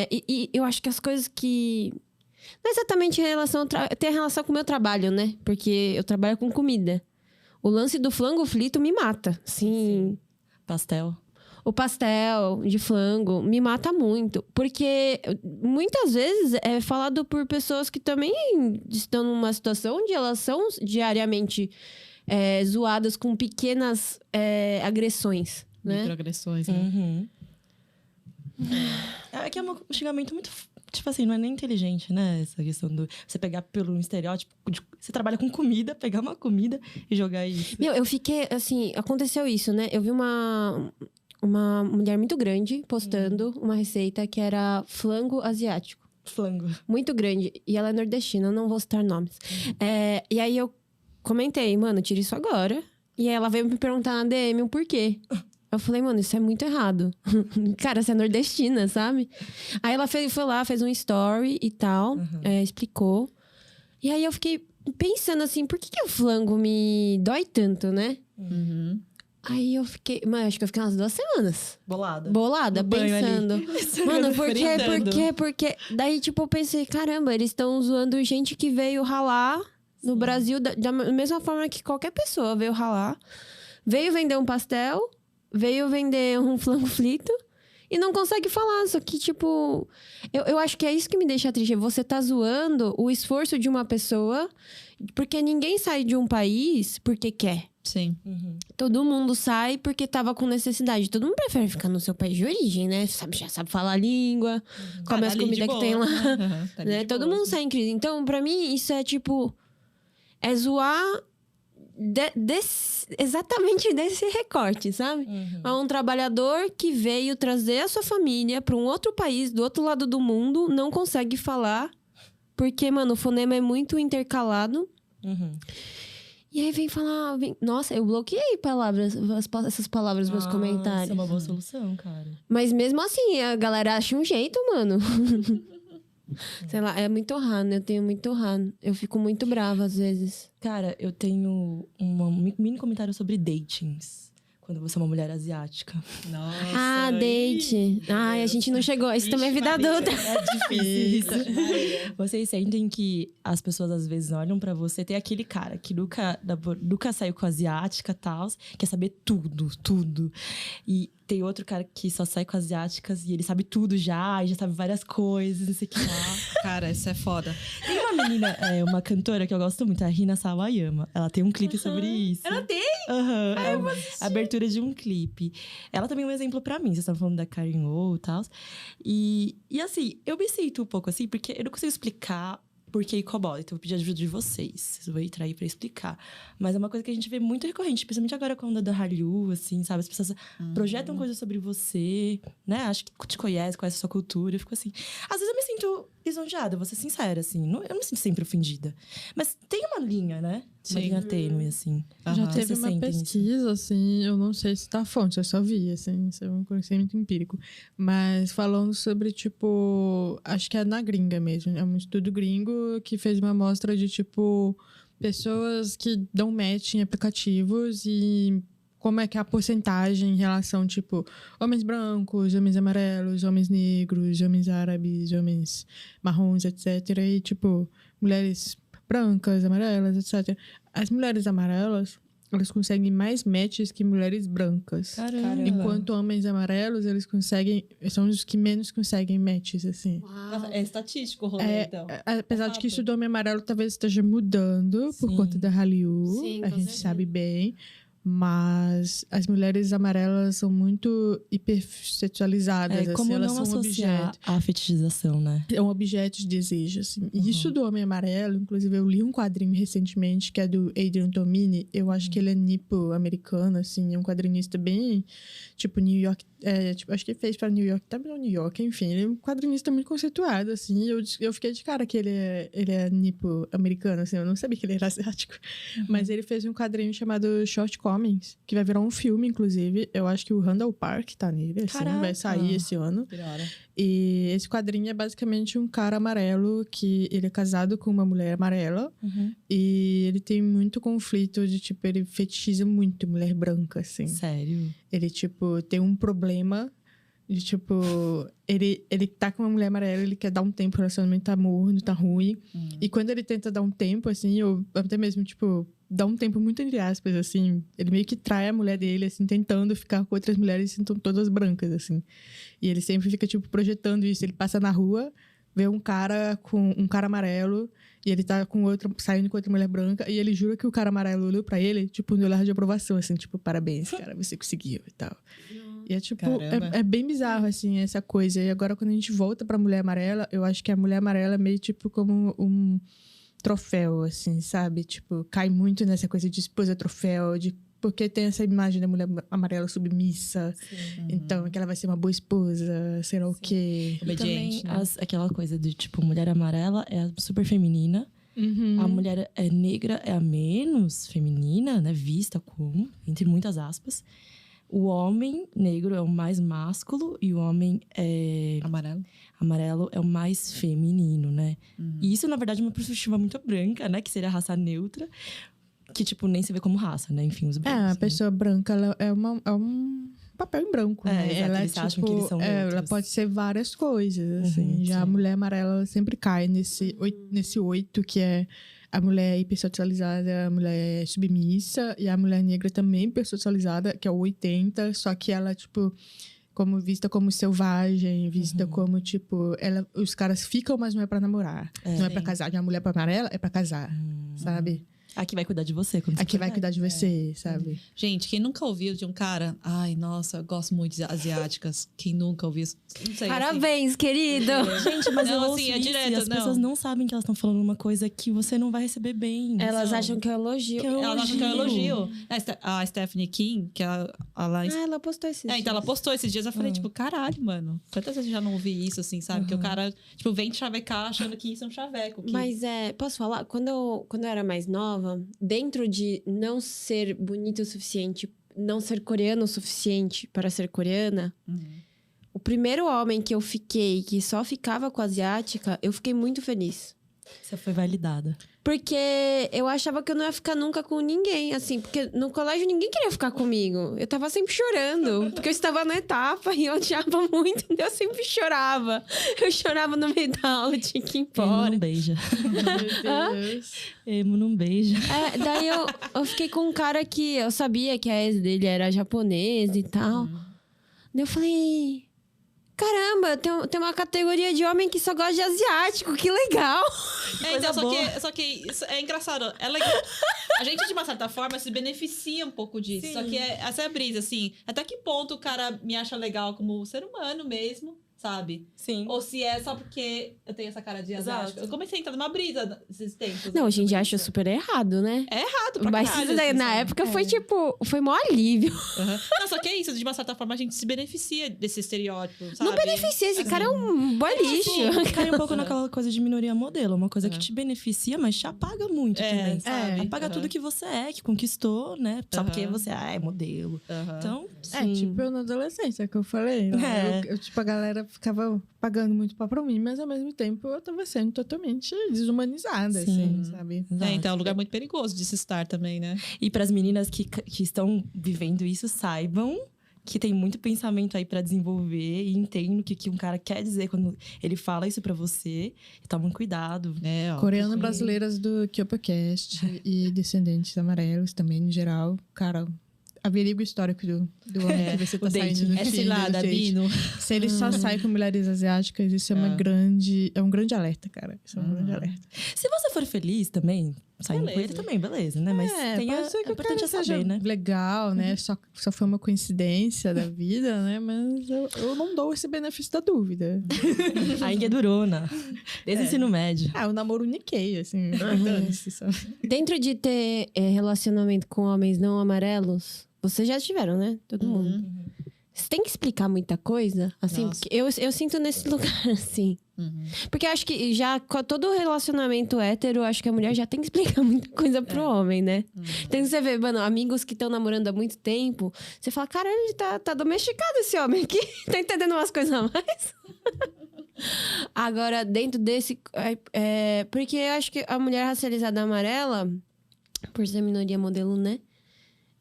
E eu acho que as coisas que... Não exatamente em relação... Tem relação com o meu trabalho, né? Porque eu trabalho com comida. O lance do flango frito me mata. Sim. Pastel. O pastel de flango me mata muito. Porque muitas vezes é falado por pessoas que também estão numa situação onde elas são diariamente zoadas com pequenas agressões, né? Microagressões, né? É que é um xingamento muito... Tipo assim, não é nem inteligente, né? Essa questão do... Você pegar pelo estereótipo... Você trabalha com comida, pegar uma comida e jogar isso. Meu, eu fiquei, assim... Aconteceu isso, né? Eu vi uma mulher muito grande postando uma receita que era flango asiático. Flango. Muito grande. E ela é nordestina, não vou citar nomes. E aí eu comentei, mano, tira isso agora. E aí ela veio me perguntar na DM o porquê. Eu falei, mano, isso é muito errado. Cara, você é nordestina, sabe? Aí ela foi lá, fez um story e tal, explicou. E aí eu fiquei pensando assim, por que o flango me dói tanto, né? Aí eu fiquei... Mano, acho que eu fiquei umas 2 semanas. Bolada, No banho pensando. Mano, porque... Daí, tipo, eu pensei, caramba, eles estão zoando gente que veio ralar no Brasil da mesma forma que qualquer pessoa veio ralar. Veio vender um pastel, veio vender um flango frito e não consegue falar. Só que, tipo... Eu acho que é isso que me deixa triste. Você tá zoando o esforço de uma pessoa... Porque ninguém sai de um país porque quer. Sim. Todo mundo sai porque tava com necessidade. Todo mundo prefere ficar no seu país de origem, né? Já sabe falar a língua, come as comidas que tem lá. Né? Todo mundo sai em crise. Então, pra mim, isso é tipo... É zoar exatamente desse recorte, sabe? É um trabalhador que veio trazer a sua família pra um outro país, do outro lado do mundo, não consegue falar. Porque, mano, o fonema é muito intercalado. E aí vem falar... Nossa, eu bloqueei essas palavras nos meus comentários. Isso é uma boa solução, cara. Mas mesmo assim, a galera acha um jeito, mano. Sei lá, é muito raro, eu tenho muito raro. Eu fico muito brava às vezes. Cara, eu tenho um mini comentário sobre datings. Quando você é uma mulher asiática. Nossa. Date. Ai, a gente não chegou. Isso também é vida adulta. É difícil isso. Vocês sentem que as pessoas às vezes olham pra você. Tem aquele cara que nunca saiu com a asiática e tal. Quer saber tudo. E tem outro cara que só sai com asiáticas e ele sabe tudo já. E já sabe várias coisas, não sei o que lá. Cara, isso é foda. Tem uma menina, uma cantora que eu gosto muito, a Rina Sawayama. Ela tem um clipe sobre isso. Ela tem? A abertura de um clipe. Ela também é um exemplo pra mim. Vocês estavam falando da Karen O e tal. E assim, eu me sinto um pouco assim, porque eu não consigo explicar por que Icobol. Então eu vou pedir ajuda de vocês. Vocês vão entrar aí pra explicar. Mas é uma coisa que a gente vê muito recorrente, principalmente agora com a onda da Hallyu, assim, sabe? As pessoas projetam coisas sobre você, né? Acho que te conhece a sua cultura. Eu fico assim... Às vezes eu me sinto lisonjeada, vou ser sincera, assim. Eu não me sinto sempre ofendida. Mas tem uma linha, né? Uma linha tênue, assim. Já teve uma pesquisa, assim, eu não sei se tá a fonte, eu só vi, assim, isso é um conhecimento empírico. Mas falando sobre, tipo, acho que é na gringa mesmo, é um estudo gringo que fez uma amostra de, tipo, pessoas que dão match em aplicativos e como é que é a porcentagem em relação, tipo, homens brancos, homens amarelos, homens negros, homens árabes, homens marrons, etc. E, tipo, mulheres brancas, amarelas, etc. As mulheres amarelas, elas conseguem mais matches que mulheres brancas. Caramba. Enquanto homens amarelos, eles são os que menos conseguem matches, assim. Nossa, é estatístico o rolê, então. Apesar de que isso do homem amarelo talvez esteja mudando por Sim. conta da Hallyu, Sim, a com gente certeza. sabe bem. Mas as mulheres amarelas são muito hipersexualizadas, Como assim, elas não são associar objetos. a fetichização, né? É um objeto de desejo, assim. E isso do Homem Amarelo, inclusive eu li um quadrinho recentemente, que é do Adrian Tomini. Eu acho que ele é nipo-americano, assim. É um quadrinista bem, tipo, New York... acho que ele fez pra New York, também não New York, enfim. Ele é um quadrinista muito conceituado, assim. Eu fiquei de cara que ele é nipo-americano, assim. Eu não sabia que ele era asiático. Mas ele fez um quadrinho chamado Short Comics, que vai virar um filme, inclusive. Eu acho que o Randall Park tá nele, assim. Caraca! Vai sair esse ano. Que da hora. E esse quadrinho é basicamente um cara amarelo que ele é casado com uma mulher amarela. E ele tem muito conflito de, tipo, ele fetichiza muito mulher branca, assim. Sério? Ele, tipo, tem um problema de, tipo... Ele tá com uma mulher amarela, ele quer dar um tempo, o relacionamento tá morno, tá ruim. E quando ele tenta dar um tempo, assim, ou até mesmo, tipo... Dá um tempo muito entre aspas, assim. Ele meio que trai a mulher dele, assim, tentando ficar com outras mulheres, assim, são todas brancas, assim. E ele sempre fica, tipo, projetando isso. Ele passa na rua, vê um cara com um cara amarelo, e ele tá saindo com outra mulher branca, e ele jura que o cara amarelo olhou pra ele, tipo, no olhar de aprovação, assim, tipo, parabéns, cara, você conseguiu e tal. E é, tipo, Caramba. é bem bizarro, assim, essa coisa. E agora, quando a gente volta pra mulher amarela, eu acho que a mulher amarela é meio, tipo, como um troféu, assim, sabe? Tipo, cai muito nessa coisa de esposa troféu, porque tem essa imagem da mulher amarela submissa. Então, que ela vai ser uma boa esposa, será o quê? E também Obediente, né? aquela coisa de, tipo, mulher amarela é a super feminina. A mulher negra é a menos feminina, né? Vista como, entre muitas aspas. O homem negro é o mais másculo e o homem amarelo é o mais feminino, né? E isso, na verdade, é uma perspectiva muito branca, né? Que seria a raça neutra. Que, tipo, nem se vê como raça, né? Enfim, os brancos. A pessoa branca, ela é um papel em branco, né? exato, Ela eles acham que eles são ela neutros. pode ser várias coisas, assim. Já a sim. mulher amarela, ela sempre cai nesse 8, que é a mulher hipersexualizada, a mulher submissa, e a mulher negra também hipersexualizada, que é o 80, só que ela, tipo, vista como selvagem, vista como, tipo, os caras ficam, mas não é pra namorar. Não é pra casar. De uma mulher amarela é pra casar, sabe? Aqui vai cuidar de você quando você Aqui vai casar. cuidar de você, sabe? Gente, quem nunca ouviu de um cara... Ai, nossa, eu gosto muito de asiáticas. Quem nunca ouviu isso? Não sei, Parabéns, querido! Gente, mas Não, eu ouço assim, é isso direto, e as não. pessoas não sabem que elas estão falando uma coisa que você não vai receber bem. Elas Não. acham que é elogio. Que é Ela acha que é um elogio. A Stephanie King, que ela... Ela postou esses então ela dias. postou esses dias, eu falei, tipo, caralho, mano. Quantas vezes eu já não ouvi isso, assim, sabe? Que o cara, tipo, vem te chavecar achando que isso é um chaveco. Que... Mas posso falar? Quando eu era mais nova, dentro de não ser bonita o suficiente, não ser coreano o suficiente para ser coreana, o primeiro homem que eu fiquei, que só ficava com a asiática, eu fiquei muito feliz. Você foi validada. Porque eu achava que eu não ia ficar nunca com ninguém, assim. Porque no colégio ninguém queria ficar comigo. Eu tava sempre chorando. Porque eu estava na etapa e eu odiava muito. Então eu sempre chorava. Eu chorava no meio da aula, tinha que ir Emo embora. não beija. Meu Deus. Emo não beija. Daí eu fiquei com um cara que eu sabia que a ex dele era japonesa e tal. Daí eu falei... Caramba, tem uma categoria de homem que só gosta de asiático, que legal! então, boa. só que isso é engraçado. A gente, de uma certa forma, se beneficia um pouco disso. Sim. Só que essa é a brisa, assim. Até que ponto o cara me acha legal como ser humano mesmo, sabe? Sim. Ou se é só porque eu tenho essa cara de asiático. Exato. Eu comecei a entrar numa brisa nesses tempos. Não, hoje em dia sobre acho isso. super errado, né? É errado pra Mas caralho, isso daí, assim, na sabe? época foi tipo... Foi mó alívio. Não, só que é isso. De uma certa forma, a gente se beneficia desse estereótipo, sabe? Não beneficia, esse cara é um boy lixo. Cai um pouco naquela coisa de minoria modelo. Uma coisa que te beneficia, mas te apaga muito também. sabe? Apaga tudo que você é, que conquistou, né? Só porque você é modelo. Então, sim. Tipo eu na adolescência, que eu falei. Né? É. Tipo, a galera ficava pagando muito pau pra mim, mas ao mesmo tempo eu tava sendo totalmente desumanizada, Sim. assim, sabe? Então é um lugar muito perigoso de se estar também, né? E para as meninas que estão vivendo isso, saibam que tem muito pensamento aí para desenvolver e entendam o que um cara quer dizer quando ele fala isso para você. E tomem cuidado. É, ó. Coreanas brasileiras do KyopoCast e descendentes amarelos também, em geral. Cara, averiga o histórico do homem que você tá o date. saindo no É Tinder, cilada, do date. Bino. Se ele só sai com mulheres asiáticas, isso é um grande alerta, cara. Isso é um grande alerta. Se você for feliz também, saindo com ele também, beleza, né? Mas pode ser que é o cara importante seja saber, né? legal, né? Só foi uma coincidência da vida, né? Mas eu não dou esse benefício da dúvida. Ainda é durona. Desde o ensino médio. O namoro Nikkei, assim. Dane-se, sabe? Dentro de ter relacionamento com homens não amarelos, vocês já tiveram, né? Todo mundo. Você tem que explicar muita coisa, assim, Nossa. porque eu sinto nesse lugar, assim. Porque eu acho que já com todo relacionamento hétero, eu acho que a mulher já tem que explicar muita coisa pro homem, né? Então você vê, mano, amigos que estão namorando há muito tempo, você fala, cara, ele tá domesticado esse homem aqui, tá entendendo umas coisas a mais? Agora, dentro desse... porque eu acho que a mulher racializada amarela, por ser minoria modelo, né?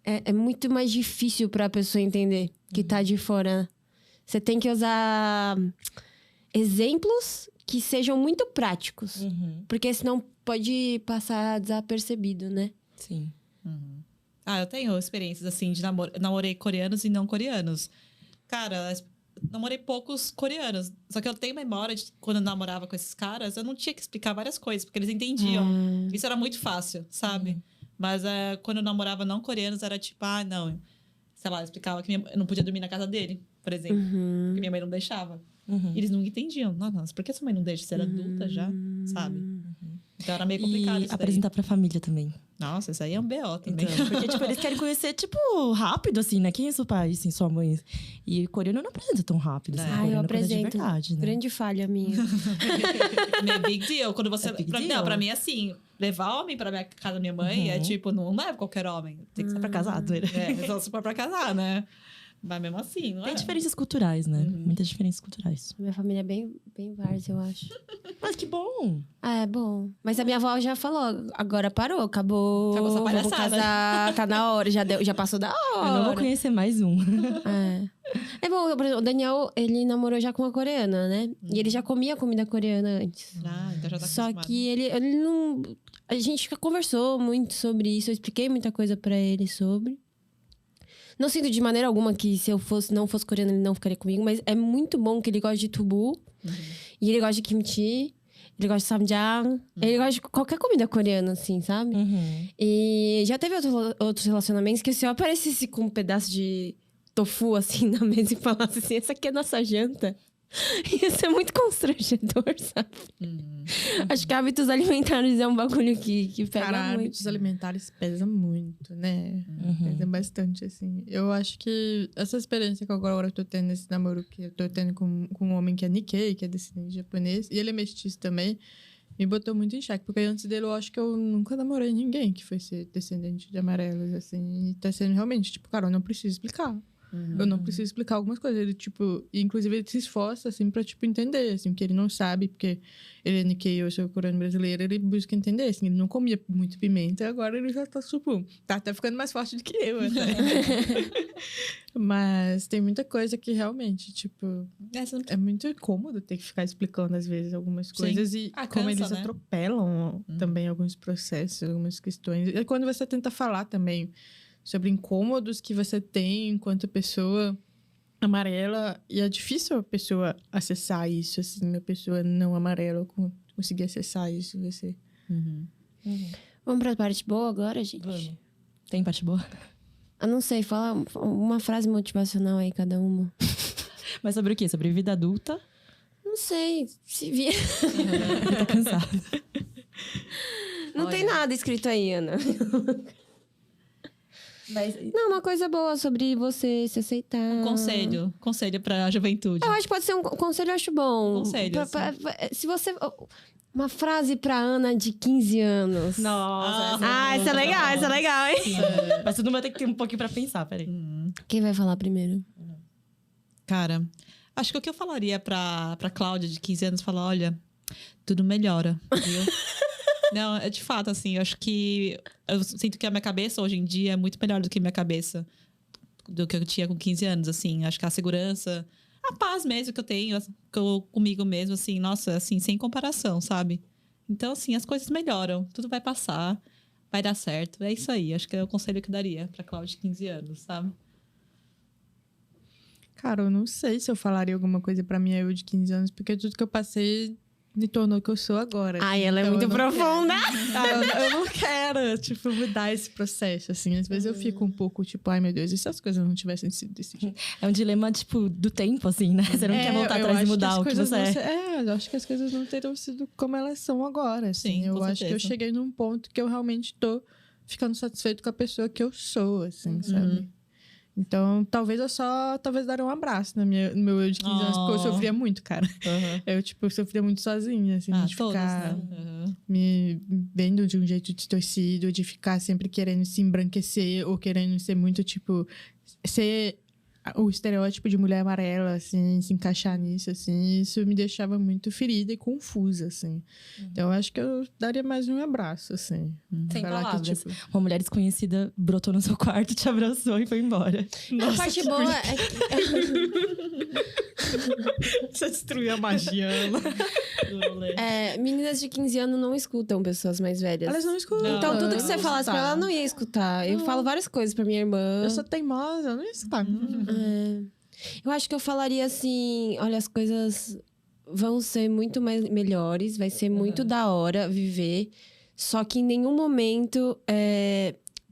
É muito mais difícil pra pessoa entender que tá de fora. Você tem que usar exemplos que sejam muito práticos. Porque senão pode passar desapercebido, né? Sim. Eu tenho experiências, assim, de namorei coreanos e não coreanos. Cara, namorei poucos coreanos. Só que eu tenho memória de quando eu namorava com esses caras, eu não tinha que explicar várias coisas, porque eles entendiam. Isso era muito fácil, sabe? Mas quando eu namorava não coreanos, era tipo, não... Sei lá, eu explicava que eu não podia dormir na casa dele, por exemplo. Porque minha mãe não deixava. E eles não entendiam. Nossa, por que sua mãe não deixa? Você era adulta já, sabe? Então era meio complicado E isso daí. apresentar pra família também. Nossa, isso aí é um BO também. Então, porque, tipo, eles querem conhecer, tipo, rápido, assim, né? Quem é seu pai, assim, sua mãe? E coreano não apresenta tão rápido, assim. Eu Coreano é coisa de apresento. verdade, né? Grande falha minha. É big deal. Quando você... big Não, deal. pra mim, assim... Levar homem pra minha casa da minha mãe é tipo... Não leva qualquer homem. Tem que ser Pra casado. só se for pra casar, né? Mas mesmo assim, não Tem é? diferenças culturais, né? Muitas diferenças culturais. Minha família é bem várzea, eu acho. Mas que bom! É bom. Mas a minha avó já falou, agora parou, acabou. Acabou essa Vamos palhaçada. casar, tá na hora, já passou da hora. Eu não vou conhecer mais um. É bom, por exemplo, o Daniel, ele namorou já com uma coreana, né? E ele já comia comida coreana antes. Então já tá Só acostumado. que ele não... A gente conversou muito sobre isso, eu expliquei muita coisa pra ele sobre. Não sinto de maneira alguma que se eu não fosse coreano, ele não ficaria comigo. Mas é muito bom que ele gosta de tubu. E ele gosta de kimchi. Ele gosta de samjang. Ele gosta de qualquer comida coreana, assim, sabe? E já teve outros relacionamentos que se eu aparecesse com um pedaço de tofu, assim, na mesa e falasse assim, essa aqui é nossa janta. Ia ser muito constrangedor, sabe? Acho que hábitos alimentares é um bagulho que pega Cara, muito. hábitos alimentares pesa muito, né? Pesa bastante, assim. Eu acho que essa experiência que agora eu tô tendo, esse namoro que eu tô tendo com um homem que é Nikkei, que é descendente japonês, e ele é mestiço também, me botou muito em xeque. Porque antes dele, eu acho que eu nunca namorei ninguém que fosse descendente de amarelos, assim. E tá sendo realmente, tipo, cara, eu não preciso explicar. Eu não preciso explicar algumas coisas. Ele, tipo... Inclusive, ele se esforça, assim, pra, tipo, entender, assim. Porque ele não sabe, porque ele é Nikkei, eu sou coreano brasileiro. Ele busca entender, assim. Ele não comia muito pimenta. Agora ele já tá, tipo... Tá até ficando mais forte do que eu, até. Mas tem muita coisa que, realmente, tipo... É muito incômodo ter que ficar explicando, às vezes, algumas coisas. E como cansa, eles né? atropelam também alguns processos, algumas questões. E quando você tenta falar também... sobre incômodos que você tem enquanto pessoa amarela. E é difícil a pessoa acessar isso, assim. A pessoa não amarela conseguir acessar isso. Você... Vamos pra parte boa agora, gente? Vamos. Tem parte boa? Eu não sei, fala uma frase motivacional aí, cada uma. Mas sobre o quê? Sobre vida adulta? Não sei, se vier. Tá cansada. Não tem nada escrito aí, Ana. Mas... Não, uma coisa boa sobre você se aceitar. Conselho pra juventude. Eu acho que pode ser um conselho, eu acho bom. Conselho, Se você... Uma frase pra Ana de 15 anos. Nossa. Essa é legal, essa é legal, hein? Mas você não vai ter que ter um pouquinho pra pensar, peraí. Quem vai falar primeiro? Cara, Acho que o que eu falaria pra Cláudia de 15 anos, falar, olha, tudo melhora, viu? Não, é de fato, assim, eu acho que... Eu sinto que a minha cabeça, hoje em dia, é muito melhor do que a minha cabeça do que eu tinha com 15 anos, assim. Acho que a segurança, a paz mesmo que eu tenho comigo mesmo, assim, nossa, assim, sem comparação, sabe? Então, assim, as coisas melhoram, tudo vai passar, vai dar certo. É isso aí, acho que é o conselho que eu daria pra Cláudia de 15 anos, sabe? Cara, eu não sei se eu falaria alguma coisa pra minha eu de 15 anos, porque tudo que eu passei me tornou o que eu sou agora. Ai, ela é Então, muito eu não profunda. eu não quero, tipo, mudar esse processo, assim. Às vezes eu fico um pouco, tipo, ai, meu Deus, e se as coisas não tivessem sido desse jeito? É um dilema, tipo, do tempo, assim, né? Você não quer voltar eu atrás e acho mudar o que você é. Eu acho que as coisas não teriam sido como elas são agora, assim. Sim, eu com acho que eu certeza. cheguei num ponto que eu realmente tô ficando satisfeito com a pessoa que eu sou, assim, sabe? Então, talvez daria um abraço no meu eu de 15 anos, porque eu sofria muito, cara. Eu sofria muito sozinha, assim, de Todos, ficar né? me vendo de um jeito distorcido, de ficar sempre querendo se embranquecer ou querendo ser muito, tipo, ser o estereótipo de mulher amarela, assim, se encaixar nisso, assim, isso me deixava muito ferida e confusa, assim. Então, eu acho que eu daria mais um abraço, assim. Sem Falar que, palavras. tipo, Uma mulher desconhecida brotou no seu quarto, te abraçou e foi embora. A parte boa é você destruiu a magia. meninas de 15 anos não escutam pessoas mais velhas. Elas não escutam. Então, tudo que eu você não falasse pra ela, ela escutar. não ia escutar. Eu falo várias coisas pra minha irmã. Eu sou teimosa, eu não ia escutar. Eu acho que eu falaria assim: olha, as coisas vão ser muito melhores, vai ser muito da hora viver, só que em nenhum momento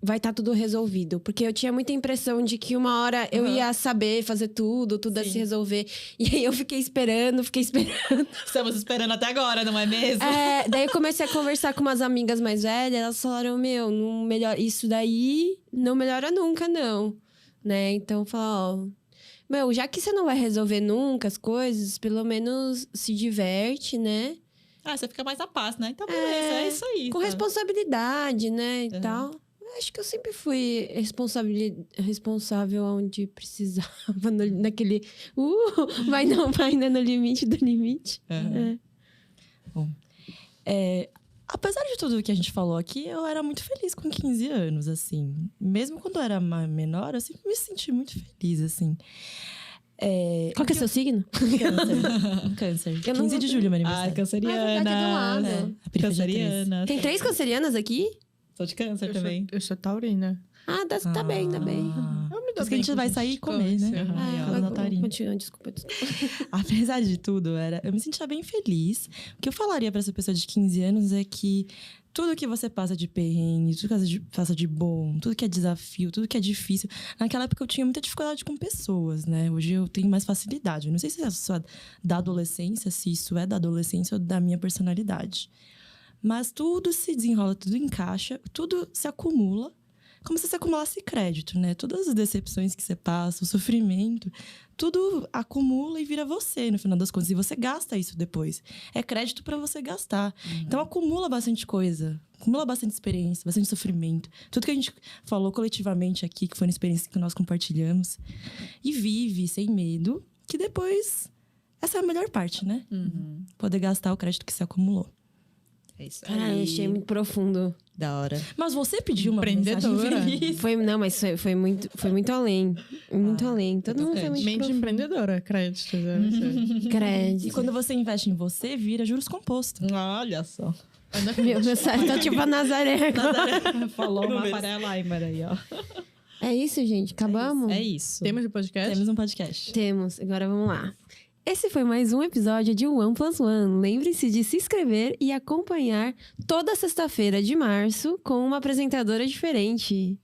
vai estar tudo resolvido. Porque eu tinha muita impressão de que uma hora eu ia saber fazer tudo ia se resolver. E aí eu fiquei esperando. Estamos esperando até agora, não é mesmo? Daí eu comecei a conversar com umas amigas mais velhas, elas falaram: meu, não melhora, isso daí não melhora nunca, não. Né? Então, falar, ó, meu, já que você não vai resolver nunca as coisas, pelo menos se diverte, né? Você fica mais à paz, né? Então, beleza, é isso aí. Com sabe? responsabilidade, né? E tal. Acho que eu sempre fui responsável onde precisava, naquele... vai né? No limite do limite. Bom, apesar de tudo que a gente falou aqui, eu era muito feliz com 15 anos, assim. Mesmo quando eu era menor, eu sempre me senti muito feliz, assim. Qual que é seu signo? Câncer. Eu não 15 de julho, meu Ai, aniversário. canceriana. do lado. A periferia Canceriana. Tem 3 cancerianas aqui? Sou de câncer também. Eu sou taurina. Ah, tá bem, tá bem. Eu me Por isso que a gente vai sair e comer, né? Continua, desculpa. Apesar de tudo, eu me sentia bem feliz. O que eu falaria pra essa pessoa de 15 anos é que tudo que você passa de perrengue, tudo que você passa de bom, tudo que é desafio, tudo que é difícil. Naquela época eu tinha muita dificuldade com pessoas, né? Hoje eu tenho mais facilidade. Eu não sei se é só da adolescência, se isso é da adolescência ou da minha personalidade. Mas tudo se desenrola, tudo encaixa, tudo se acumula. Como se você acumulasse crédito, né? Todas as decepções que você passa, o sofrimento, tudo acumula e vira você, no final das contas. E você gasta isso depois. É crédito para você gastar. Então, acumula bastante coisa. Acumula bastante experiência, bastante sofrimento. Tudo que a gente falou coletivamente aqui, que foi uma experiência que nós compartilhamos. E vive sem medo, que depois... Essa é a melhor parte, né? Poder gastar o crédito que se acumulou. É isso Caralho, achei muito profundo. Da hora. Mas você pediu uma mensagem Empreendedora. feliz. Foi muito além. Muito além. Todo mundo foi muito Mente profundo. empreendedora, crédito. Crédito. E quando você investe em você, vira juros compostos. Olha só. Meu site tá tipo a Nazaré agora. Falou uma Faria Limer aí, ó. É isso, gente. Acabamos? É isso. Temos o podcast? Temos um podcast. Temos. Agora vamos lá. Esse foi mais um episódio de OnePlus1. Lembre-se de se inscrever e acompanhar toda sexta-feira de março com uma apresentadora diferente.